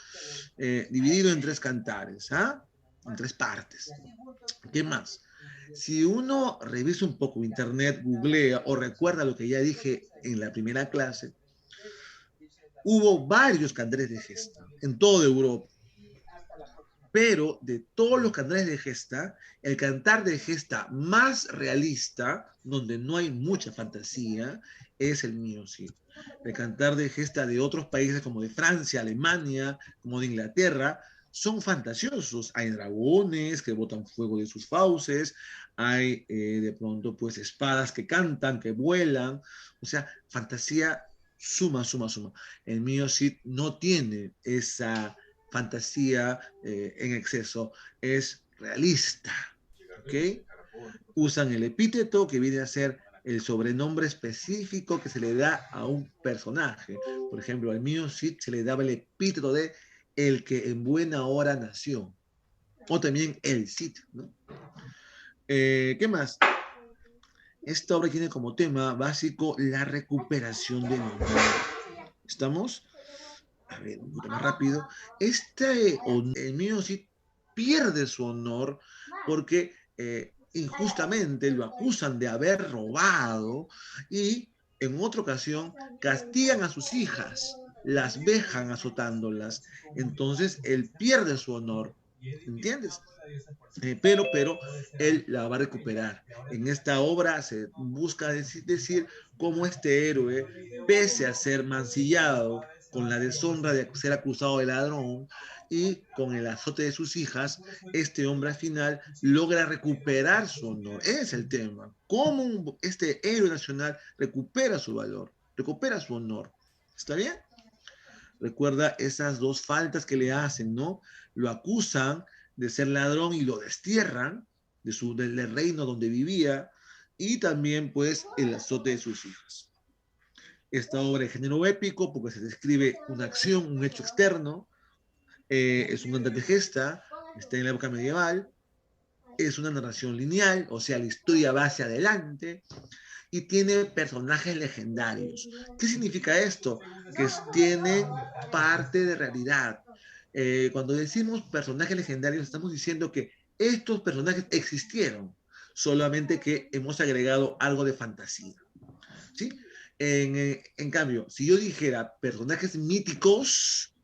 Dividido en tres cantares, ¿ah? En tres partes. ¿Qué más? Si uno revisa un poco internet, googlea o recuerda lo que ya dije en la primera clase, hubo varios cantares de gesta en toda Europa. Pero de todos los cantares de gesta, el cantar de gesta más realista, donde no hay mucha fantasía, es el mío, sí. El cantar de gesta de otros países como de Francia, Alemania, como de Inglaterra, son fantasiosos. Hay dragones que botan fuego de sus fauces, hay de pronto pues espadas que cantan, que vuelan, o sea, fantasía suma. El mío sí no tiene esa fantasía en exceso, es realista, ¿ok? Usan el epíteto que viene a ser el sobrenombre específico que se le da a un personaje. Por ejemplo, al mío Cid se le daba el epíteto de el que en buena hora nació, o también el Cid, ¿no? ¿Qué más? Esta obra tiene como tema básico la recuperación del honor. ¿Estamos? A ver, un poquito más rápido. El mío sí pierde su honor porque injustamente lo acusan de haber robado y en otra ocasión castigan a sus hijas, las vejan azotándolas. Entonces él pierde su honor. ¿Entiendes? Pero él la va a recuperar. En esta obra se busca decir cómo este héroe, pese a ser mancillado con la deshonra de ser acusado de ladrón y con el azote de sus hijas, este hombre al final logra recuperar su honor. Ese es el tema. Cómo este héroe nacional recupera su valor, recupera su honor. ¿Está bien? Recuerda esas dos faltas que le hacen, ¿no? Lo acusan de ser ladrón y lo destierran del reino donde vivía y también pues el azote de sus hijas. Esta obra es género épico porque se describe una acción, un hecho externo, es un cantante de gesta, está en la época medieval es una narración lineal, o sea, la historia va hacia adelante, y tiene personajes legendarios. ¿Qué significa esto? Que tiene parte de realidad. Cuando decimos personajes legendarios, estamos diciendo que estos personajes existieron, solamente que hemos agregado algo de fantasía. ¿Sí? En cambio, si yo dijera personajes míticos,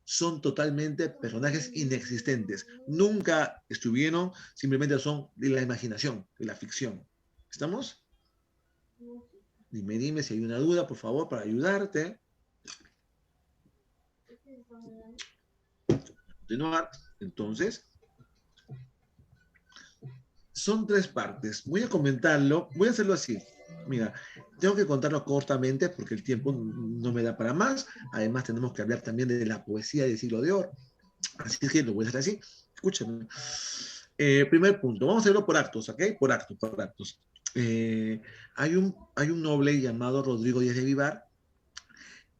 son totalmente personajes inexistentes. Nunca estuvieron, simplemente son de la imaginación, de la ficción. ¿Estamos? Dime si hay una duda, por favor, para ayudarte. Continuar. Entonces, son 3 partes. Voy a comentarlo, voy a hacerlo así. Mira, tengo que contarlo cortamente porque el tiempo no me da para más. Además, tenemos que hablar también de la poesía del siglo de oro. Así que lo voy a hacer así. Escúchame. Primer punto, vamos a hacerlo por actos, ¿ok? Por actos, por actos. Hay un noble llamado Rodrigo Díaz de Vivar.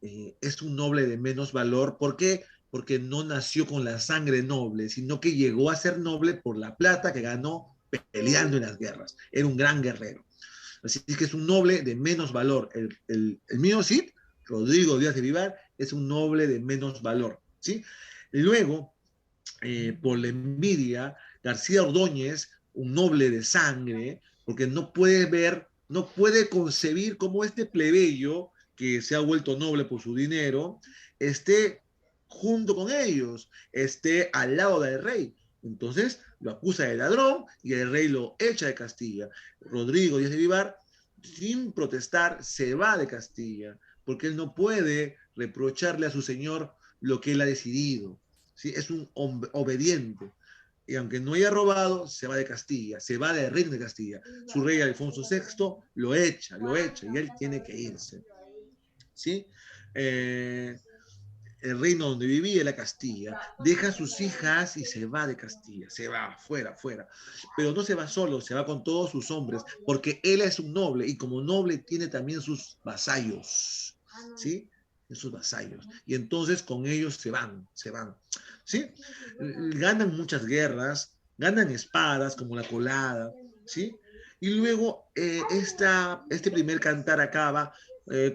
Es un noble de menos valor. ¿Por qué? Porque no nació con la sangre noble, sino que llegó a ser noble por la plata que ganó peleando en las guerras. Era un gran guerrero. Así que es un noble de menos valor. El mío Cid, Rodrigo Díaz de Vivar, es un noble de menos valor. ¿Sí? Luego, por la envidia, García Ordóñez, un noble de sangre, porque no puede ver, no puede concebir cómo este plebeyo, que se ha vuelto noble por su dinero, esté junto con ellos, esté al lado del rey. Entonces lo acusa de ladrón y el rey lo echa de Castilla. Rodrigo Díaz de Vivar, sin protestar, se va de Castilla, porque él no puede reprocharle a su señor lo que él ha decidido. ¿Sí? Es un obediente. Y aunque no haya robado, se va de Castilla, se va del reino de Castilla. Su rey Alfonso VI lo echa, y él tiene que irse. ¿Sí? El reino donde vivía la Castilla, deja a sus hijas y se va de Castilla, se va fuera. Pero no se va solo, se va con todos sus hombres, porque él es un noble y como noble tiene también sus vasallos, ¿sí? Sus vasallos. Y entonces con ellos se van, ¿sí? Ganan muchas guerras, ganan espadas como la colada, ¿sí? Y luego este primer cantar acaba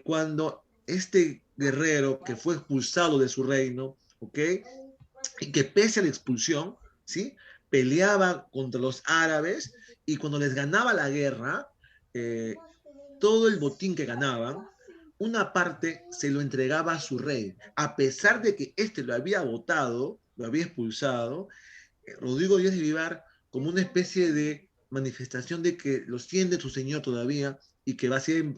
cuando este guerrero que fue expulsado de su reino, ¿ok? Y que pese a la expulsión, ¿sí? Peleaba contra los árabes y cuando les ganaba la guerra, eh, todo el botín que ganaban, una parte se lo entregaba a su rey, a pesar de que éste lo había votado, lo había expulsado. Rodrigo Díaz de Vivar, como una especie de manifestación de que lo siente su señor todavía y que,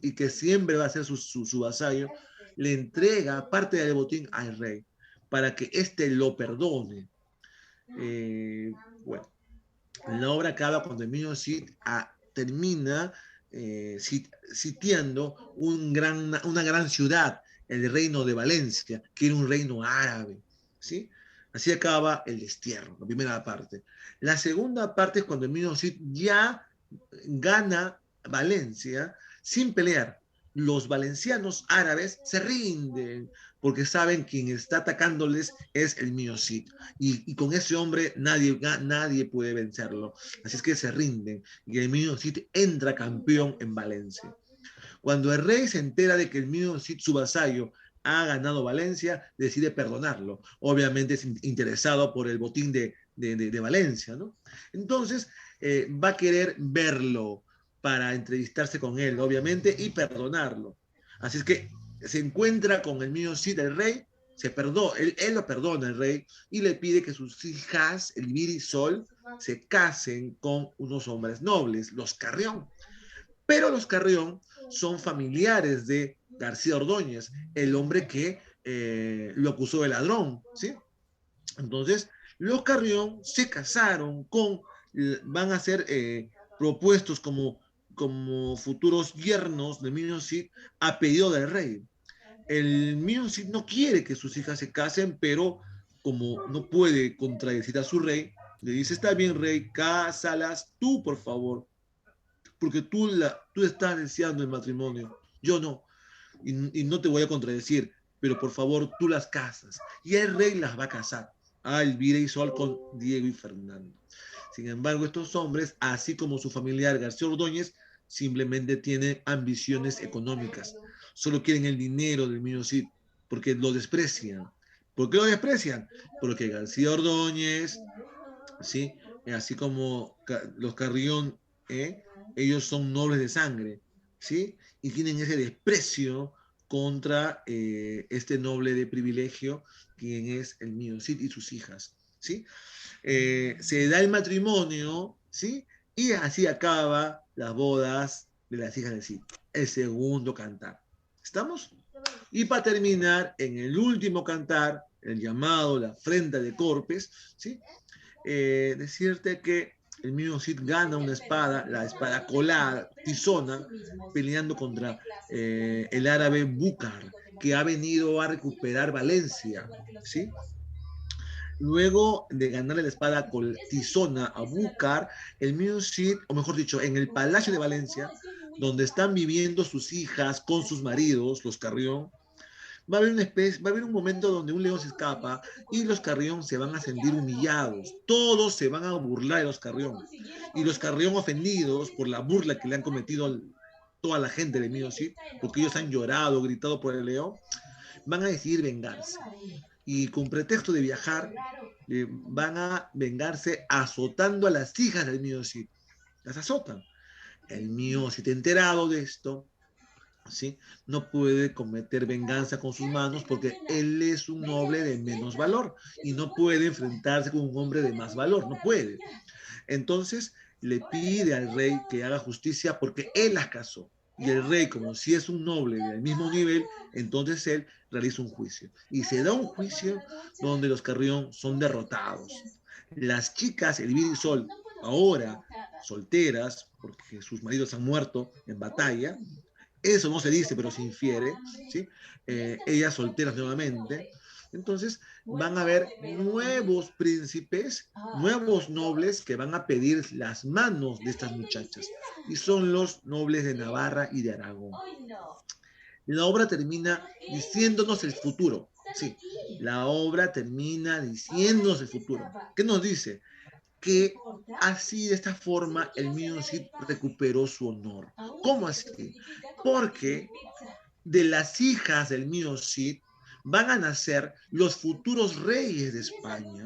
y que siempre va a ser su vasallo, le entrega parte del botín al rey para que éste lo perdone. Bueno, la obra acaba cuando Emilio Cid termina sitiando una gran ciudad, el reino de Valencia, que era un reino árabe. ¿Sí? Así acaba el destierro, la primera parte. La segunda parte es cuando Emilio Cid ya gana Valencia sin pelear. Los valencianos árabes se rinden porque saben quien está atacándoles es el mío Cid. Y con ese hombre nadie puede vencerlo. Así es que se rinden y el mío Cid entra campeón en Valencia. Cuando el rey se entera de que el mío Cid, su vasallo, ha ganado Valencia, decide perdonarlo. Obviamente es interesado por el botín de Valencia, ¿no? Entonces va a querer verlo para entrevistarse con él, obviamente, y perdonarlo. Así es que se encuentra con el mío Cid, el rey, él lo perdona, el rey, y le pide que sus hijas, Elvira y Sol, se casen con unos hombres nobles, los Carrión. Pero los Carrión son familiares de García Ordóñez, el hombre que lo acusó de ladrón, ¿sí? Entonces, los Carrión se casaron van a ser propuestos como futuros yernos de Mino Cid a pedido del rey. El Mino Cid no quiere que sus hijas se casen, pero como no puede contradecir a su rey, le dice, está bien, rey, cásalas tú, por favor, porque tú estás deseando el matrimonio, yo no, y no te voy a contradecir, pero por favor tú las casas, y el rey las va a casar. a Elvira y Sol con Diego y Fernando. Sin embargo, estos hombres, así como su familiar García Ordóñez, simplemente tienen ambiciones económicas. Solo quieren el dinero del Mío Cid, porque lo desprecian. ¿Por qué lo desprecian? Porque García Ordóñez, ¿sí? Así como los Carrión, ¿eh? Ellos son nobles de sangre, ¿sí? Y tienen ese desprecio contra este noble de privilegio, quien es el Mío Cid y sus hijas, ¿sí? Se da el matrimonio, ¿sí? Y así acaba las bodas de las hijas de Cid, el segundo cantar. ¿Estamos? Y para terminar, en el último cantar, el llamado La Afrenta de Corpes, ¿sí? Decirte que el mismo Cid gana una espada, la espada colada, tizona, peleando contra el árabe Búcar, que ha venido a recuperar Valencia, ¿sí? Luego de ganarle la espada con tizona a Búcar, el mismo Cid, o mejor dicho, en el Palacio de Valencia, donde están viviendo sus hijas con sus maridos, los Carrión, va a haber un momento donde un león se escapa y los Carrión se van a sentir humillados. Todos se van a burlar de los Carrión. Y los Carrión ofendidos por la burla que le han cometido toda la gente de Mío Cid, porque ellos han llorado, gritado por el león, van a decidir vengarse. Y con pretexto de viajar, van a vengarse azotando a las hijas del Mío Cid. Las azotan. El Mío Cid enterado de esto, ¿sí? No puede cometer venganza con sus manos porque él es un noble de menos valor y no puede enfrentarse con un hombre de más valor, no puede. Entonces le pide al rey que haga justicia porque él las casó. Y el rey, como si es un noble del mismo nivel, entonces él realiza un juicio. Y se da un juicio donde los Carrión son derrotados. Las chicas, Elvira y Sol, ahora solteras, porque sus maridos han muerto en batalla, eso no se dice, pero se infiere, ¿sí? Ellas solteras nuevamente. Entonces van a haber nuevos príncipes, nuevos nobles que van a pedir las manos de estas muchachas. Y son los nobles de Navarra y de Aragón. La obra termina diciéndonos el futuro. Sí, la obra termina diciéndonos el futuro. ¿Qué nos dice? Que así de esta forma el Mío Cid recuperó su honor. ¿Cómo así? Porque de las hijas del Mío Cid van a nacer los futuros reyes de España.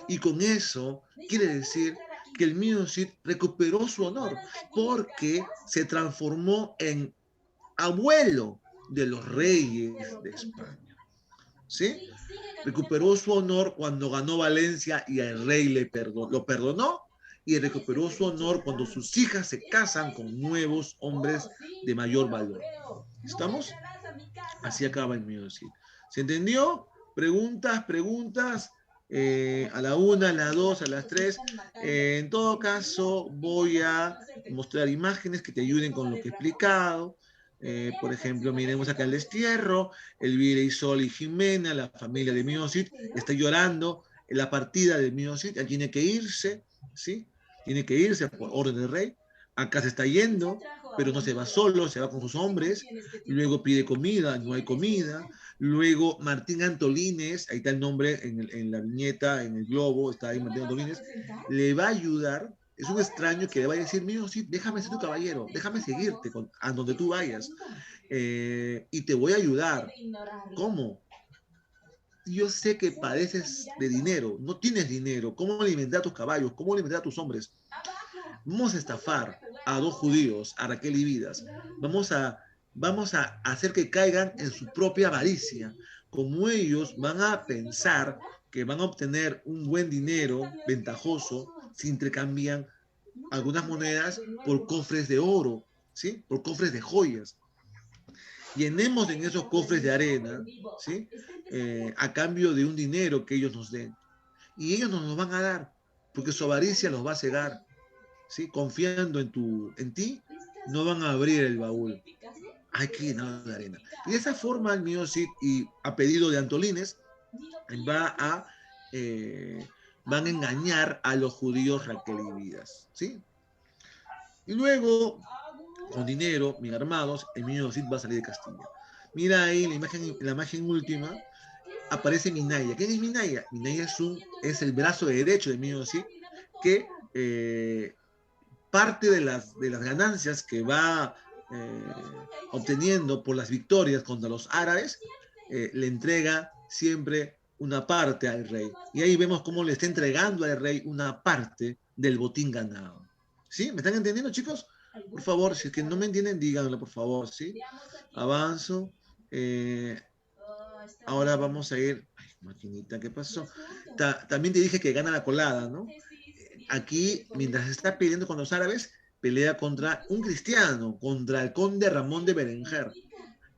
Y con eso quiere decir que el Mío Cid recuperó su honor porque se transformó en abuelo de los reyes de España. ¿Sí? Recuperó su honor cuando ganó Valencia y el rey lo perdonó, y recuperó su honor cuando sus hijas se casan con nuevos hombres de mayor valor. ¿Estamos? Así acaba el mío decir. ¿Se entendió? Preguntas, preguntas. A la una, a las dos, a las tres. En todo caso, voy a mostrar imágenes que te ayuden con lo que he explicado. Por ejemplo, miremos acá el destierro. Elvira y Sol y Jimena, la familia de Miocid, está llorando en la partida de Miocid. Él tiene que irse, ¿sí? Tiene que irse por orden del rey. Acá se está yendo, pero no se va solo, se va con sus hombres. Luego pide comida, no hay comida. Luego Martín Antolínez, ahí está el nombre en la viñeta, en el globo, está ahí Martín Antolínez, le va a ayudar. Es un extraño que le va a decir, mío, sí, déjame ser tu caballero, déjame seguirte a donde tú vayas y te voy a ayudar. ¿Cómo? Yo sé que padeces de dinero, no tienes dinero, ¿cómo alimentar a tus caballos? ¿Cómo alimentar a tus hombres? Vamos a estafar a dos judíos, a Raquel y Vidas. Vamos a hacer que caigan en su propia avaricia. Como ellos van a pensar que van a obtener un buen dinero ventajoso si intercambian algunas monedas por cofres de oro, ¿sí? Por cofres de joyas. Llenemos en esos cofres de arena, ¿sí? A cambio de un dinero que ellos nos den. Y ellos nos lo van a dar, porque su avaricia los va a cegar. ¿Sí? Confiando en ti, no van a abrir el baúl. Hay que llenarlo de arena. Y de esa forma, el mío Cid, y a pedido de Antolines, va a, van a engañar a los judíos Raquel y Vidas. ¿Sí? Y luego, con dinero, bien armados, el mío Cid va a salir de Castilla. Mira ahí la imagen última. aparece Minaya. ¿Quién es Minaya? Minaya es el brazo derecho de Miño Cid, que parte de las ganancias que va obteniendo por las victorias contra los árabes, le entrega siempre una parte al rey. Y ahí vemos cómo le está entregando al rey una parte del botín ganado. ¿Sí? ¿Me están entendiendo, chicos? Por favor, si es que no me entienden, díganlo, por favor, ¿sí? Avanzo. Ahora vamos a ir... Ay, maquinita, ¿qué pasó? También te dije que gana la colada, ¿no? Aquí, mientras está peleando con los árabes, pelea contra un cristiano, contra el conde Ramón de Berenjer.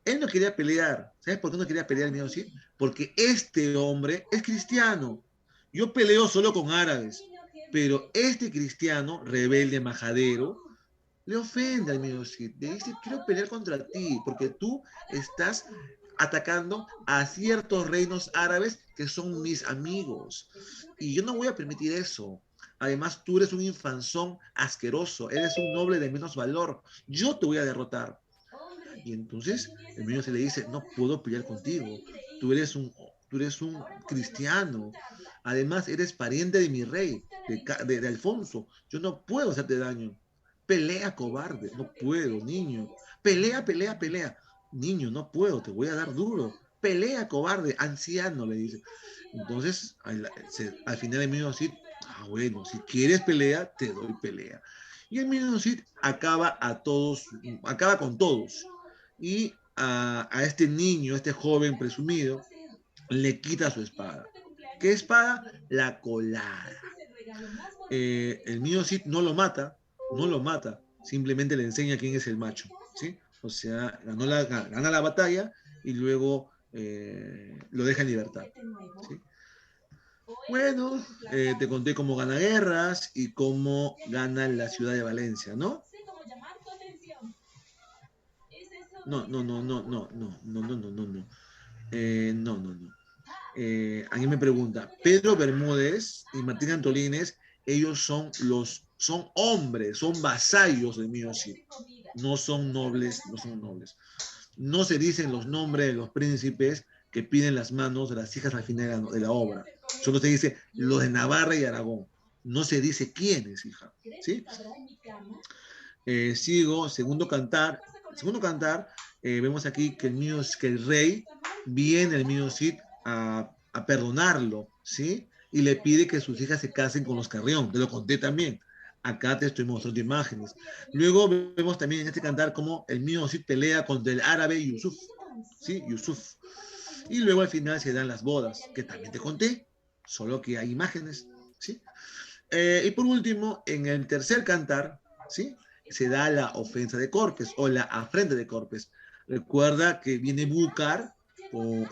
Él no quería pelear. ¿Sabes por qué no quería pelear el mío sí? Porque este hombre es cristiano. Yo peleo solo con árabes, pero este cristiano, rebelde, majadero, le ofende al mío sí. Le dice, quiero pelear contra ti, porque tú estás atacando a ciertos reinos árabes que son mis amigos. Y yo no voy a permitir eso. Además, tú eres un infanzón asqueroso, eres un noble de menos valor. Yo te voy a derrotar. Y entonces el niño se le dice, no puedo pelear contigo. Tú eres un cristiano. Además, eres pariente de mi rey, de Alfonso. Yo no puedo hacerte daño. Pelea, cobarde. No puedo, niño. Pelea, pelea, pelea. Niño, no puedo, te voy a dar duro. Pelea, cobarde, anciano, le dice. Entonces, al final el mismo Cid, bueno, si quieres pelea, te doy pelea. Y el mismo Cid acaba con todos. Y a este niño, a este joven presumido, le quita su espada. ¿Qué espada? La colada. El mío Cid no lo mata, simplemente le enseña quién es el macho, ¿sí? O sea, gana la batalla y luego lo deja en libertad, ¿sí? Bueno, te conté cómo gana guerras y cómo gana la ciudad de Valencia, ¿no? No, no, no, no, no, no, no, no, no, no, no. No, no, no. Alguien me pregunta, Pedro Bermúdez y Martín Antolínez, ellos son hombres, son vasallos del mío Cid. No son nobles, no son nobles. No se dicen los nombres de los príncipes que piden las manos de las hijas al final de la obra. Solo se dice los de Navarra y Aragón. No se dice quiénes, hija. ¿Sí? Sigo, segundo cantar, vemos aquí que que el rey viene el mío Cid a perdonarlo, ¿sí? Y le pide que sus hijas se casen con los Carrión, te lo conté también. Acá te estoy mostrando imágenes. Luego vemos también en este cantar cómo el mío Cid pelea contra el árabe Yusuf, ¿sí? Yusuf. Y luego al final se dan las bodas, que también te conté, solo que hay imágenes, ¿sí? Y por último, en el tercer cantar, ¿sí? Se da la ofensa de Corpes o la afrenta de Corpes. Recuerda que viene Búcar,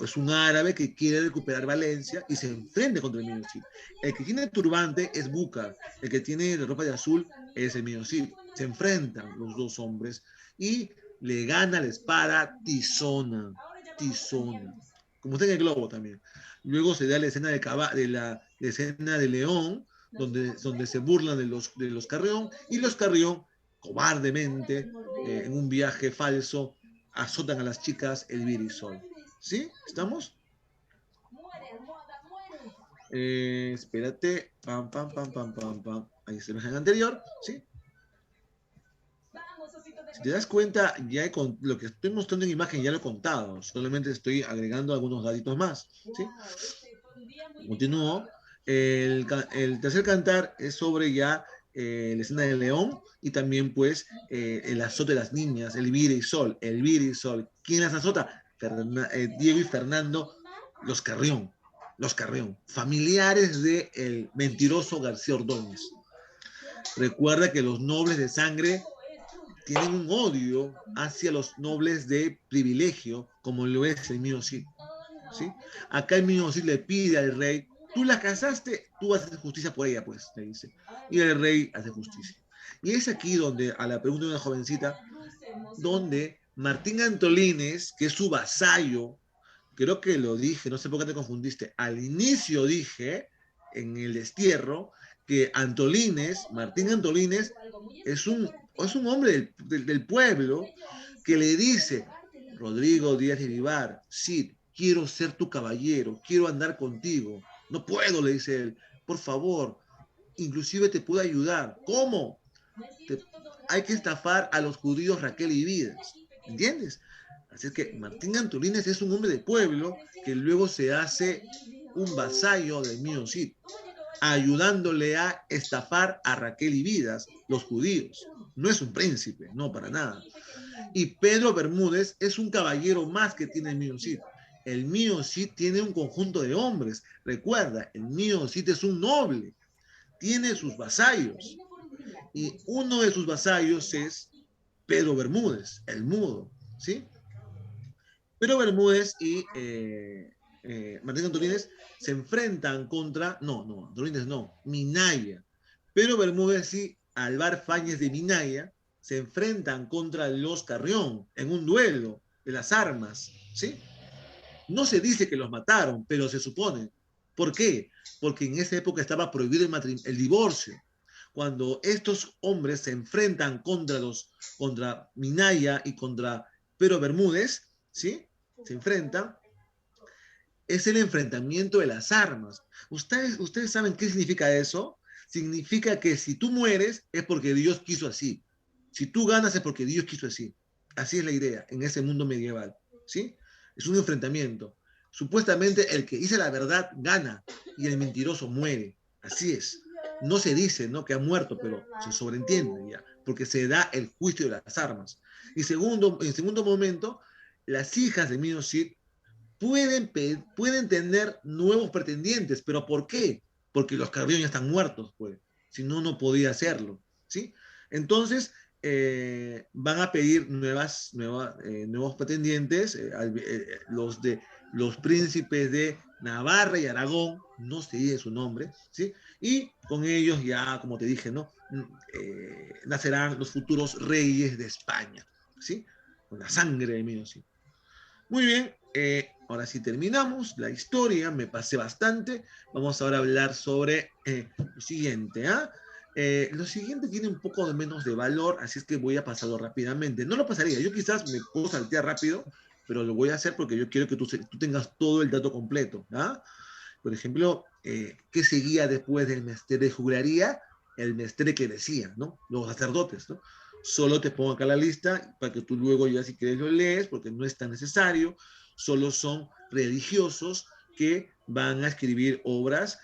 es un árabe que quiere recuperar Valencia y se enfrenta contra el Minocid. El que tiene el turbante es Búcar, el que tiene la ropa de azul es el Minocid. Se enfrentan los dos hombres y le gana la espada Tizona. Tizona. Como está en el globo también. Luego se da la escena la escena de León, donde se burlan de los Carrión, y los Carrión, cobardemente, en un viaje falso, azotan a las chicas Elvira y Sol. ¿Sí? ¿Estamos? Espérate. Pam, pam, pam, pam, pam, pam. Ahí se ve en anterior. ¿Sí? Si te das cuenta, lo que estoy mostrando en imagen ya lo he contado. Solamente estoy agregando algunos datitos más. ¿Sí? Continúo. El tercer cantar es sobre ya la escena del león y también pues el azote de las niñas, Elvira y Sol. Elvira y Sol. ¿Quién las azota? Diego y Fernando, los Carrión. Los Carrión, familiares del mentiroso García Ordóñez. Recuerda que los nobles de sangre tienen un odio hacia los nobles de privilegio, como lo es el mío Cid. ¿Sí? Acá el mío Cid le pide al rey, tú la casaste, tú vas a hacer justicia por ella, pues, le dice. Y el rey hace justicia. Y es aquí donde, a la pregunta de una jovencita, donde Martín Antolínez, que es su vasallo, creo que lo dije, no sé por qué te confundiste, al inicio dije, en el destierro, que Antolínez, Martín Antolínez, es un hombre del pueblo que le dice, Rodrigo Díaz de Vivar, Cid, quiero ser tu caballero, quiero andar contigo. No puedo, le dice él, por favor, inclusive te puedo ayudar. ¿Cómo? Hay que estafar a los judíos Raquel y Vidas, ¿entiendes? Así es que Martín Antolínez es un hombre de pueblo que luego se hace un vasallo del mío Cid, ayudándole a estafar a Raquel y Vidas, los judíos. No es un príncipe, no, para nada. Y Pedro Bermúdez es un caballero más que tiene el mío Cid. El mío Cid tiene un conjunto de hombres. Recuerda, el mío Cid es un noble, tiene sus vasallos. Y uno de sus vasallos es Pedro Bermúdez, el mudo, ¿sí? Pedro Bermúdez y Martín Antolínez se enfrentan contra, no, Antolínez no, Minaya. Pedro Bermúdez y Alvar Fáñez de Minaya se enfrentan contra los Carrión en un duelo de las armas, ¿sí? No se dice que los mataron, pero se supone. ¿Por qué? Porque en esa época estaba prohibido el divorcio. Cuando estos hombres se enfrentan contra Minaya y contra Pedro Bermúdez, ¿sí? Se enfrentan, es el enfrentamiento de las armas. ¿Ustedes saben qué significa eso? Significa que si tú mueres es porque Dios quiso así. Si tú ganas es porque Dios quiso así. Así es la idea en ese mundo medieval, ¿sí? Es un enfrentamiento. Supuestamente el que dice la verdad gana y el mentiroso muere. Así es. No se dice, ¿no?, que ha muerto, pero se sobreentiende ya, porque se da el juicio de las armas. Y en segundo momento, las hijas de Mino Cid pueden tener nuevos pretendientes, pero ¿por qué? Porque los Carrión ya están muertos, pues. Si no, no podía hacerlo, ¿sí? Entonces, van a pedir nuevos pretendientes, los príncipes de Navarra y Aragón, no se dice su nombre, ¿sí? Y con ellos ya, como te dije, ¿no? Nacerán los futuros reyes de España, ¿sí? Con la sangre de Minos. ¿Sí? Muy bien, ahora sí terminamos la historia, me pasé bastante. Vamos ahora a hablar sobre lo siguiente. Lo siguiente tiene un poco de menos de valor, así es que voy a pasarlo rápidamente. No lo pasaría, yo quizás me puedo saltear rápido, pero lo voy a hacer porque yo quiero que tú tengas todo el dato completo. Por ejemplo, ¿qué seguía después del mestre de juglaría? El mestre que decía, ¿no? Los sacerdotes, ¿no? Solo te pongo acá la lista para que tú luego ya si quieres lo lees, porque no es tan necesario. Solo son religiosos que van a escribir obras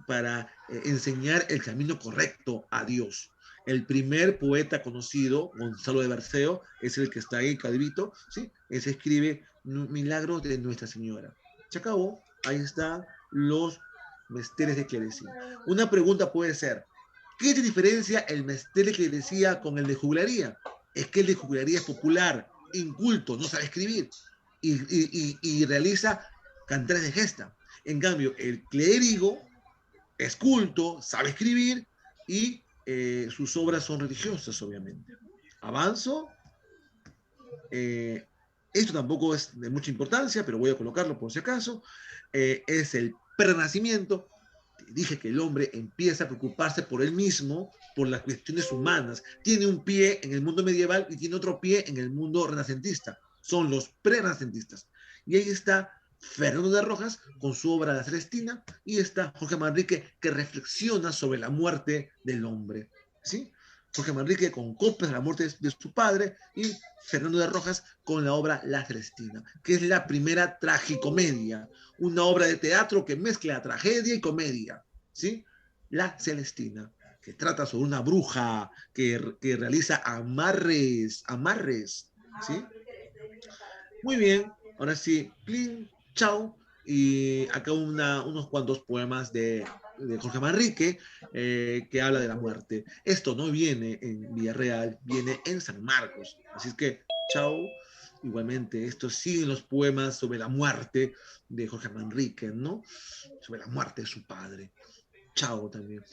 para enseñar el camino correcto a Dios. El primer poeta conocido, Gonzalo de Berceo, es el que está ahí, Calvito, ¿sí? Ese escribe Milagros de Nuestra Señora. Se acabó, ahí están los mesteres de clerecía. Una pregunta puede ser, ¿qué te diferencia el mestre de clerecía con el de juglaría? Es que el de juglaría es popular, inculto, no sabe escribir y realiza cantares de gesta. En cambio, el clérigo es culto, sabe escribir y sus obras son religiosas, obviamente. Avanzo. Esto tampoco es de mucha importancia, pero voy a colocarlo por si acaso. Es el prenacimiento. Dije que el hombre empieza a preocuparse por él mismo, por las cuestiones humanas. Tiene un pie en el mundo medieval y tiene otro pie en el mundo renacentista. Son los prerenacentistas. Y ahí está Fernando de Rojas con su obra La Celestina y está Jorge Manrique que reflexiona sobre la muerte del hombre. ¿Sí? Jorge Manrique con copias de la muerte de su padre y Fernando de Rojas con la obra La Celestina, que es la primera tragicomedia, una obra de teatro que mezcla tragedia y comedia, ¿sí? La Celestina, que trata sobre una bruja que realiza amarres, ¿sí? Muy bien, ahora sí, plin, chao, y acá unos cuantos poemas de Jorge Manrique que habla de la muerte. Esto no viene en Villarreal, viene en San Marcos. Así es que, chao. Igualmente, estos siguen los poemas sobre la muerte de Jorge Manrique, ¿no? Sobre la muerte de su padre. Chao también.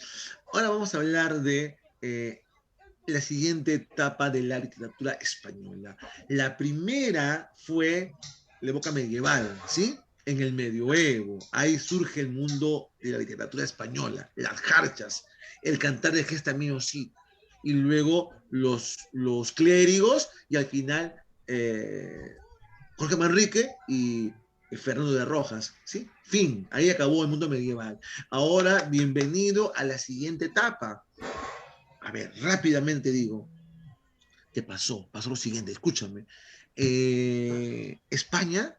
Ahora vamos a hablar de la siguiente etapa de la literatura española. La primera fue la época medieval, ¿sí? En el medioevo, ahí surge el mundo de la literatura española, las jarchas, el cantar de gesta mío sí, y luego los clérigos, y al final Jorge Manrique y Fernando de Rojas, ¿sí? Fin, ahí acabó el mundo medieval. Ahora, bienvenido a la siguiente etapa. A ver, rápidamente digo, ¿qué pasó? Pasó lo siguiente, escúchame. España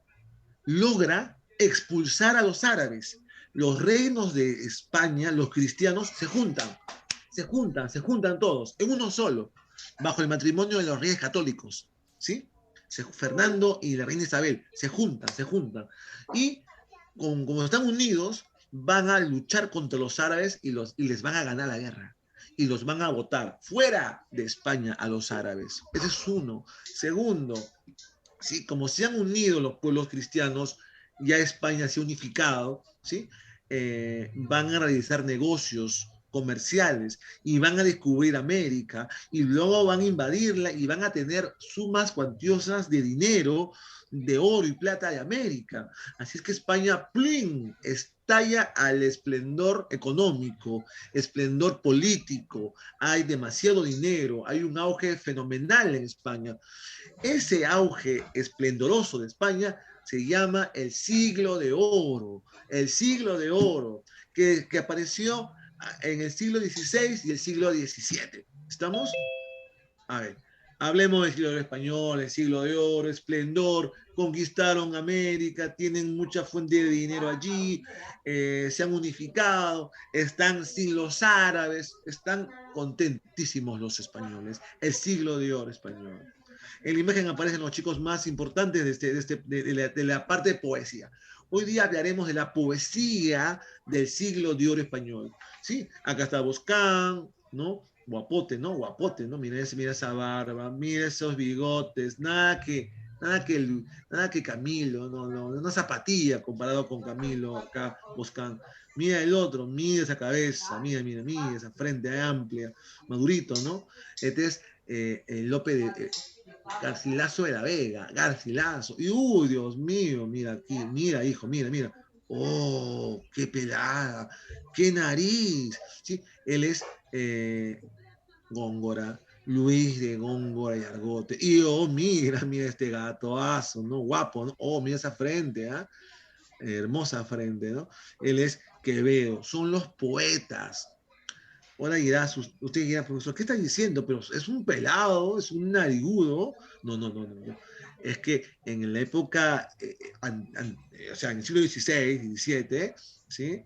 logra expulsar a los árabes. Los reinos de España, los cristianos, se juntan todos, en uno solo, bajo el matrimonio de los reyes católicos, ¿sí? Fernando y la reina Isabel se juntan. Y como están unidos, van a luchar contra los árabes y les van a ganar la guerra. Y los van a votar fuera de España a los árabes. Ese es uno. Segundo, ¿sí? Como se han unido los pueblos cristianos, ya España se ha unificado, ¿sí? Van a realizar negocios comerciales y van a descubrir América y luego van a invadirla y van a tener sumas cuantiosas de dinero, de oro y plata de América. Así es que España, ¡plin!, estalla al esplendor económico, esplendor político, hay demasiado dinero, hay un auge fenomenal en España. Ese auge esplendoroso de España se llama el siglo de oro, que apareció en el siglo XVI y el siglo XVII. ¿Estamos? A ver, hablemos del siglo de oro español, el siglo de oro, esplendor, conquistaron América, tienen mucha fuente de dinero allí, se han unificado, están sin los árabes, están contentísimos los españoles, el siglo de oro español. En la imagen aparecen los chicos más importantes de la parte de poesía. Hoy día hablaremos de la poesía del siglo de oro español. ¿Sí? Acá está Boscán, ¿no? Guapote, ¿no? Guapote, ¿no? Mira esa barba, mira esos bigotes, nada que Camilo, una zapatilla comparado con Camilo, acá Boscán. Mira el otro, mira esa cabeza, mira esa frente amplia, madurito, ¿no? Este es López de Garcilaso de la Vega, Garcilaso. Y Dios mío, mira aquí, mira, hijo, mira. Oh, qué pelada, qué nariz. ¿Sí? Él es Góngora, Luis de Góngora y Argote. Y mira este gatoazo, ¿no? Guapo, ¿no? Oh, mira esa frente, ¿ah? Hermosa frente, ¿no? Él es Quevedo, son los poetas. Ahora dirá, usted dirá, profesor, ¿qué está diciendo? Pero es un pelado, es un narigudo. No. Es que en la época, o sea, en el siglo XVI, XVII, ¿sí?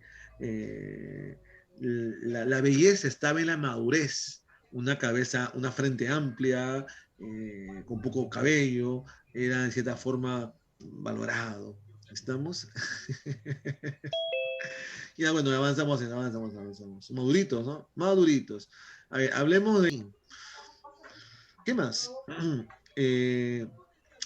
La belleza estaba en la madurez. Una cabeza, una frente amplia, con poco cabello, era en cierta forma valorado. ¿Estamos? Ya, bueno, avanzamos. Maduritos, ¿no? Maduritos. A ver, hablemos de... ¿Qué más?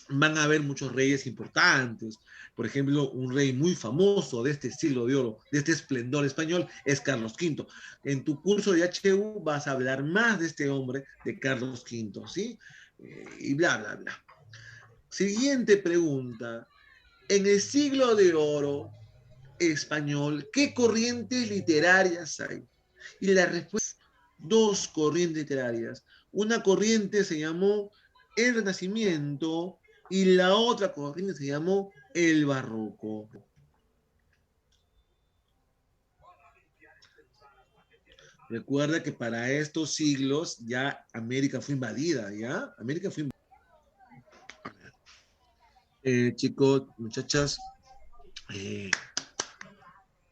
Van a haber muchos reyes importantes. Por ejemplo, un rey muy famoso de este siglo de oro, de este esplendor español, es Carlos V. En tu curso de HU vas a hablar más de este hombre, de Carlos V, ¿sí? Y bla. Siguiente pregunta. En el siglo de oro español, ¿qué corrientes literarias hay? Y la respuesta es dos corrientes literarias. Una corriente se llamó el Renacimiento y la otra corriente se llamó el Barroco. Recuerda que para estos siglos ya América fue invadida, ¿ya? América fue invadida. Chicos, muchachas,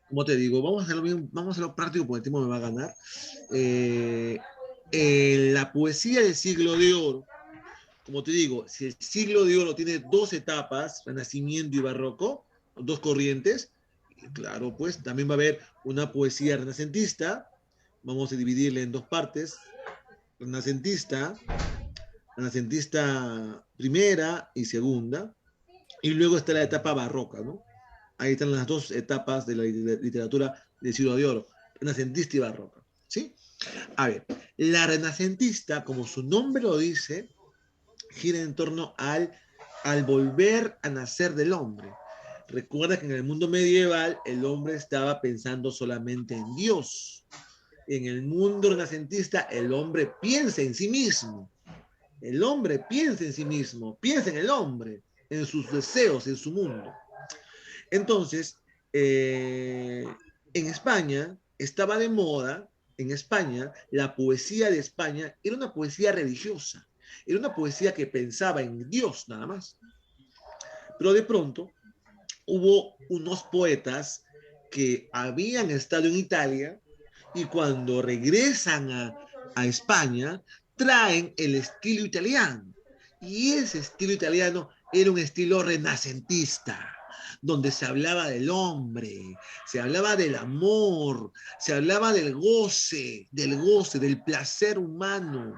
como te digo, vamos a hacerlo bien, vamos a hacerlo práctico porque el tiempo me va a ganar. La poesía del siglo de oro, como te digo, si el siglo de oro tiene dos etapas, Renacimiento y Barroco, dos corrientes, claro, pues también va a haber una poesía renacentista, vamos a dividirla en dos partes, renacentista primera y segunda, y luego está la etapa barroca, ¿no? Ahí están las dos etapas de la literatura del siglo de oro, renacentista y barroca, ¿sí? A ver, la renacentista, como su nombre lo dice, gira en torno al volver a nacer del hombre. Recuerda que en el mundo medieval el hombre estaba pensando solamente en Dios. En el mundo renacentista el hombre piensa en sí mismo. El hombre piensa en sí mismo, piensa en el hombre, en sus deseos, en su mundo. Entonces, en España estaba de moda, en España, la poesía de España era una poesía religiosa, era una poesía que pensaba en Dios nada más. Pero de pronto hubo unos poetas que habían estado en Italia y cuando regresan a España traen el estilo italiano. Y ese estilo italiano era un estilo renacentista, donde se hablaba del hombre, se hablaba del amor, se hablaba del goce, del placer humano.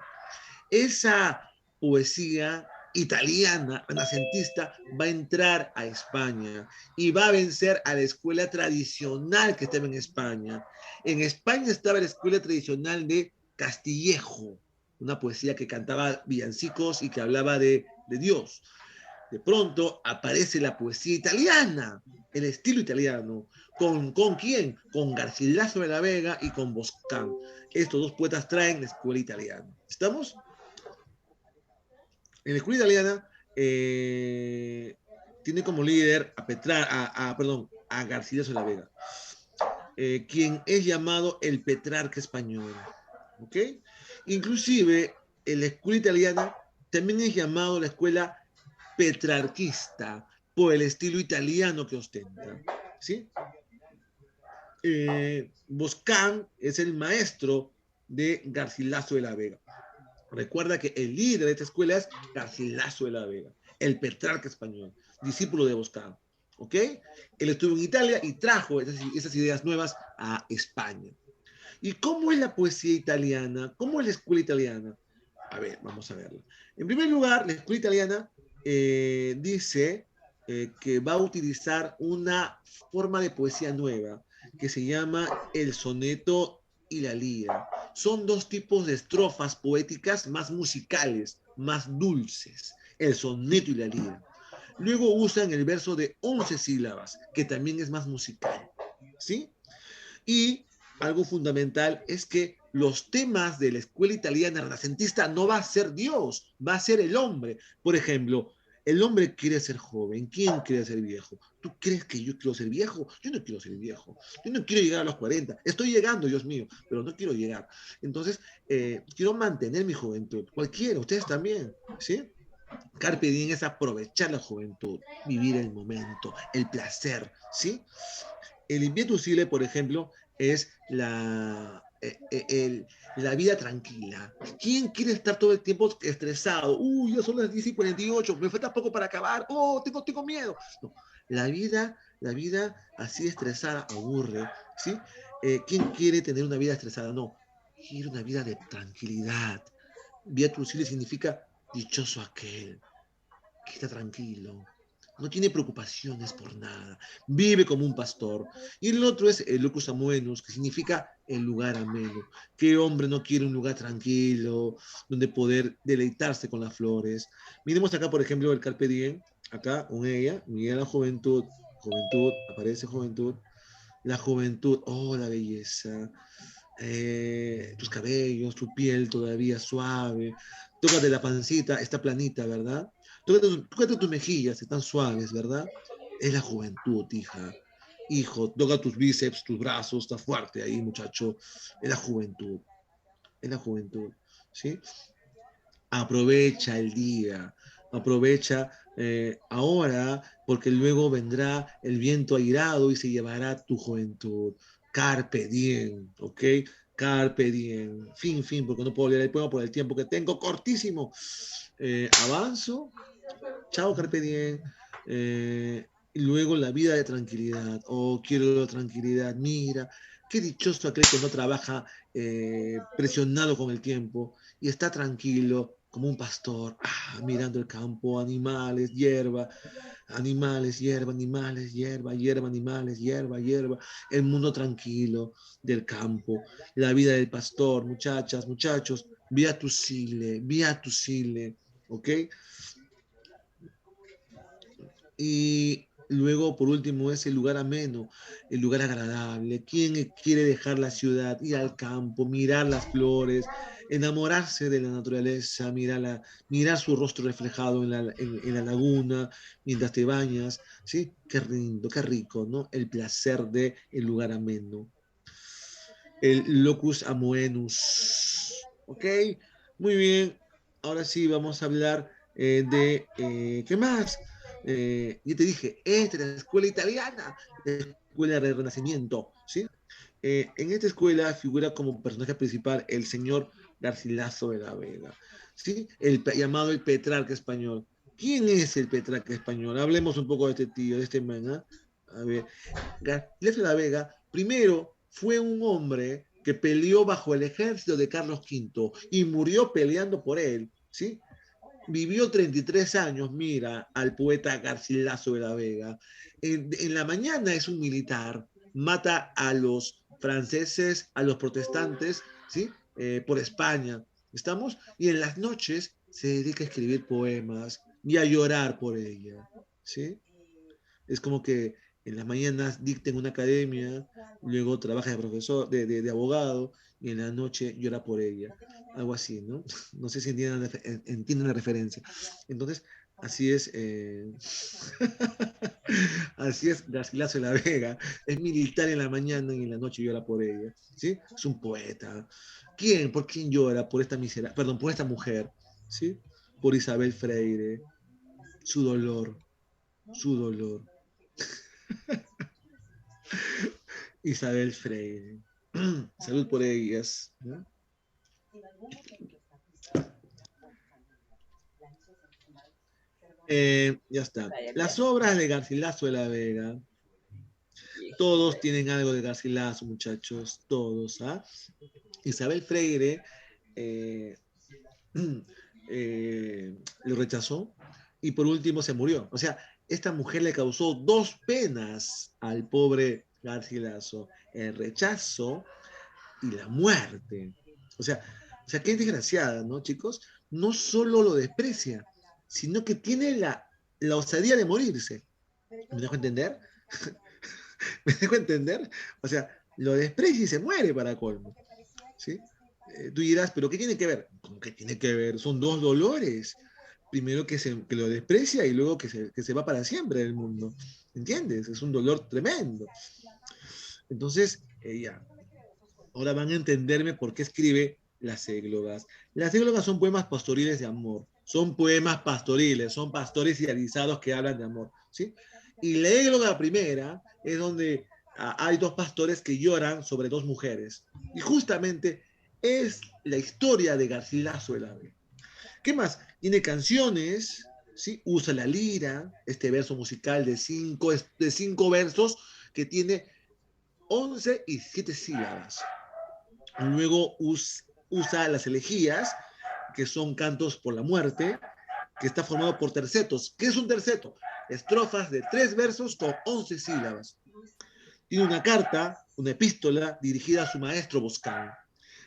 Esa poesía italiana, renacentista, va a entrar a España y va a vencer a la escuela tradicional que estaba en España. En España estaba la escuela tradicional de Castillejo, una poesía que cantaba villancicos y que hablaba de Dios. De pronto aparece la poesía italiana, el estilo italiano. ¿Con quién? Con Garcilaso de la Vega y con Boscán. Estos dos poetas traen la escuela italiana. ¿Estamos? En la escuela italiana tiene como líder a Garcilaso de la Vega, quien es llamado el Petrarca español. ¿Ok? Inclusive, en la escuela italiana también es llamado la escuela petrarquista por el estilo italiano que ostenta. ¿Sí? Boscán es el maestro de Garcilaso de la Vega. Recuerda que el líder de esta escuela es Garcilaso de la Vega, el Petrarca español, discípulo de Boscán. ¿Ok? Él estuvo en Italia y trajo esas ideas nuevas a España. ¿Y cómo es la poesía italiana? ¿Cómo es la escuela italiana? A ver, vamos a verla. En primer lugar, la escuela italiana dice que va a utilizar una forma de poesía nueva que se llama el soneto y la lira. Son dos tipos de estrofas poéticas más musicales, más dulces, el soneto y la lira. Luego usan el verso de 11 sílabas, que también es más musical. ¿Sí? Y algo fundamental es que los temas de la escuela italiana renacentista no va a ser Dios, va a ser el hombre. Por ejemplo, el hombre quiere ser joven, ¿quién quiere ser viejo? ¿Tú crees que yo quiero ser viejo? Yo no quiero ser viejo, yo no quiero llegar a los 40, estoy llegando, Dios mío, pero no quiero llegar. Entonces, quiero mantener mi juventud, cualquiera, ustedes también, ¿sí? Carpe diem es aprovechar la juventud, vivir el momento, el placer, ¿sí? El invierno por ejemplo, es la vida tranquila. ¿Quién quiere estar todo el tiempo estresado? Uy, ya son las 10:48, me falta poco para acabar. Oh, tengo miedo. No, la vida así estresada aburre, ¿sí? ¿Quién quiere tener una vida estresada? No, quiere una vida de tranquilidad. Vida significa dichoso aquel que está tranquilo, no tiene preocupaciones por nada, vive como un pastor. Y el otro es el locus amoenus, que significa el lugar ameno. ¿Qué hombre no quiere un lugar tranquilo, donde poder deleitarse con las flores? Miremos acá, por ejemplo, el Carpe Diem, acá con ella, mira la juventud, juventud, aparece juventud, la juventud, oh, la belleza, tus cabellos, tu piel todavía suave, tócate la pancita, está planita, ¿verdad? Tócate tus mejillas, están suaves, ¿verdad? Es la juventud, hija. Hijo, toca tus bíceps, tus brazos, está fuerte ahí, muchacho. Es la juventud, es la juventud, ¿sí? Aprovecha el día, aprovecha ahora, porque luego vendrá el viento airado y se llevará tu juventud. Carpe diem, ¿ok? Carpe diem. Fin, porque no puedo leer el poema por el tiempo que tengo, cortísimo. Avanzo, chao, Carpe diem. Y luego la vida de tranquilidad. Oh, quiero la tranquilidad. Mira, qué dichoso aquel que no trabaja presionado con el tiempo y está tranquilo como un pastor, mirando el campo, animales, hierba, animales, hierba, animales, hierba, hierba, animales, hierba, hierba, el mundo tranquilo del campo, la vida del pastor, muchachas, muchachos, vía tu sile, ¿ok? Y Luego, por último, es el lugar ameno, el lugar agradable. ¿Quién quiere dejar la ciudad, ir al campo, mirar las flores, enamorarse de la naturaleza, mirar su rostro reflejado en la laguna mientras te bañas? ¿Sí? Qué lindo, qué rico, ¿no? El placer de el lugar ameno. El locus amoenus. ¿Ok? Muy bien. Ahora sí, vamos a hablar ¿qué más? Ya te dije, esta es la escuela italiana, la escuela del Renacimiento, ¿sí? En esta escuela figura como personaje principal el señor Garcilaso de la Vega, ¿sí? Llamado el Petrarca español. ¿Quién es el Petrarca español? Hablemos un poco de este tío, de este man, ¿eh? A ver, Garcilaso de la Vega, primero fue un hombre que peleó bajo el ejército de Carlos V y murió peleando por él, ¿sí? Vivió 33 años, mira, al poeta Garcilaso de la Vega. En la mañana es un militar, mata a los franceses, a los protestantes, ¿sí? Por España, ¿estamos? Y en las noches se dedica a escribir poemas y a llorar por ella, ¿sí? Es como que en las mañanas dicta en una academia, luego trabaja de profesor, de abogado, y en la noche llora por ella. Algo así, ¿no? No sé si entienden la referencia. Entonces, así es, así es Garcilaso de la Vega. Es militar en la mañana y en la noche llora por ella. ¿Sí? Es un poeta. ¿Quién? ¿Por quién llora? Por esta perdón, por esta mujer. ¿Sí? Por Isabel Freire. Su dolor. Su dolor. Isabel Freire. Salud por ellas, ¿no? Ya está. Las obras de Garcilaso de la Vega. Todos tienen algo de Garcilaso, muchachos. Todos, ¿ah? Isabel Freire eh, lo rechazó y por último se murió. O sea, esta mujer le causó dos penas al pobre Garcilaso: el rechazo y la muerte. O sea, qué desgraciada, ¿no, chicos? No solo lo desprecia, sino que tiene la osadía de morirse. ¿Me dejo entender? ¿Me dejo entender? O sea, lo desprecia y se muere para colmo, ¿sí? Tú dirás, ¿pero qué tiene que ver? ¿Cómo que tiene que ver? Son dos dolores. Primero que lo desprecia y luego que se va para siempre del mundo. ¿Entiendes? Es un dolor tremendo. Entonces, ya, ahora van a entenderme por qué escribe las églogas. Las églogas son poemas pastoriles de amor. Son poemas pastoriles, son pastores idealizados que hablan de amor, ¿sí? Y la égloga primera es donde hay dos pastores que lloran sobre dos mujeres. Y justamente es la historia de Garcilaso el Ave. ¿Qué más? Tiene canciones, ¿sí? Usa la lira, este verso musical de cinco versos que tiene 11 y 7 sílabas. Luego usa las elegías, que son cantos por la muerte, que está formado por tercetos. ¿Qué es un terceto? Estrofas de 3 versos con 11 sílabas. Tiene una carta, una epístola dirigida a su maestro Boscán.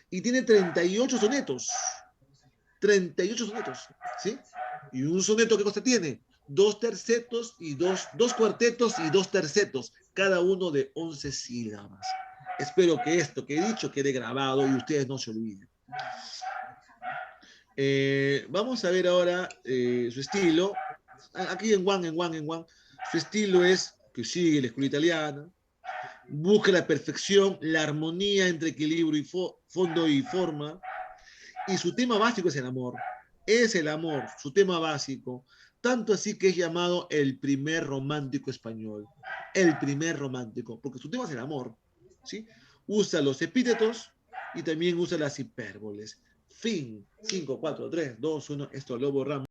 Y tiene 38 sonetos. 38 sonetos, ¿sí? Y un soneto, ¿qué cosa tiene? Dos tercetos y dos cuartetos y dos tercetos, cada uno de 11 sílabas. Espero que esto que he dicho quede grabado y ustedes no se olviden. Vamos a ver ahora su estilo. Aquí en Juan. Su estilo es que sigue la escuela italiana, busca la perfección, la armonía entre equilibrio y fondo y forma. Y su tema básico es el amor. Es el amor, su tema básico. Tanto así que es llamado el primer romántico español. El primer romántico, porque su tema es el amor. ¿Sí? Usa los epítetos y también usa las hipérboles. Fin. 5, 4, 3, 2, 1. Esto lo borramos.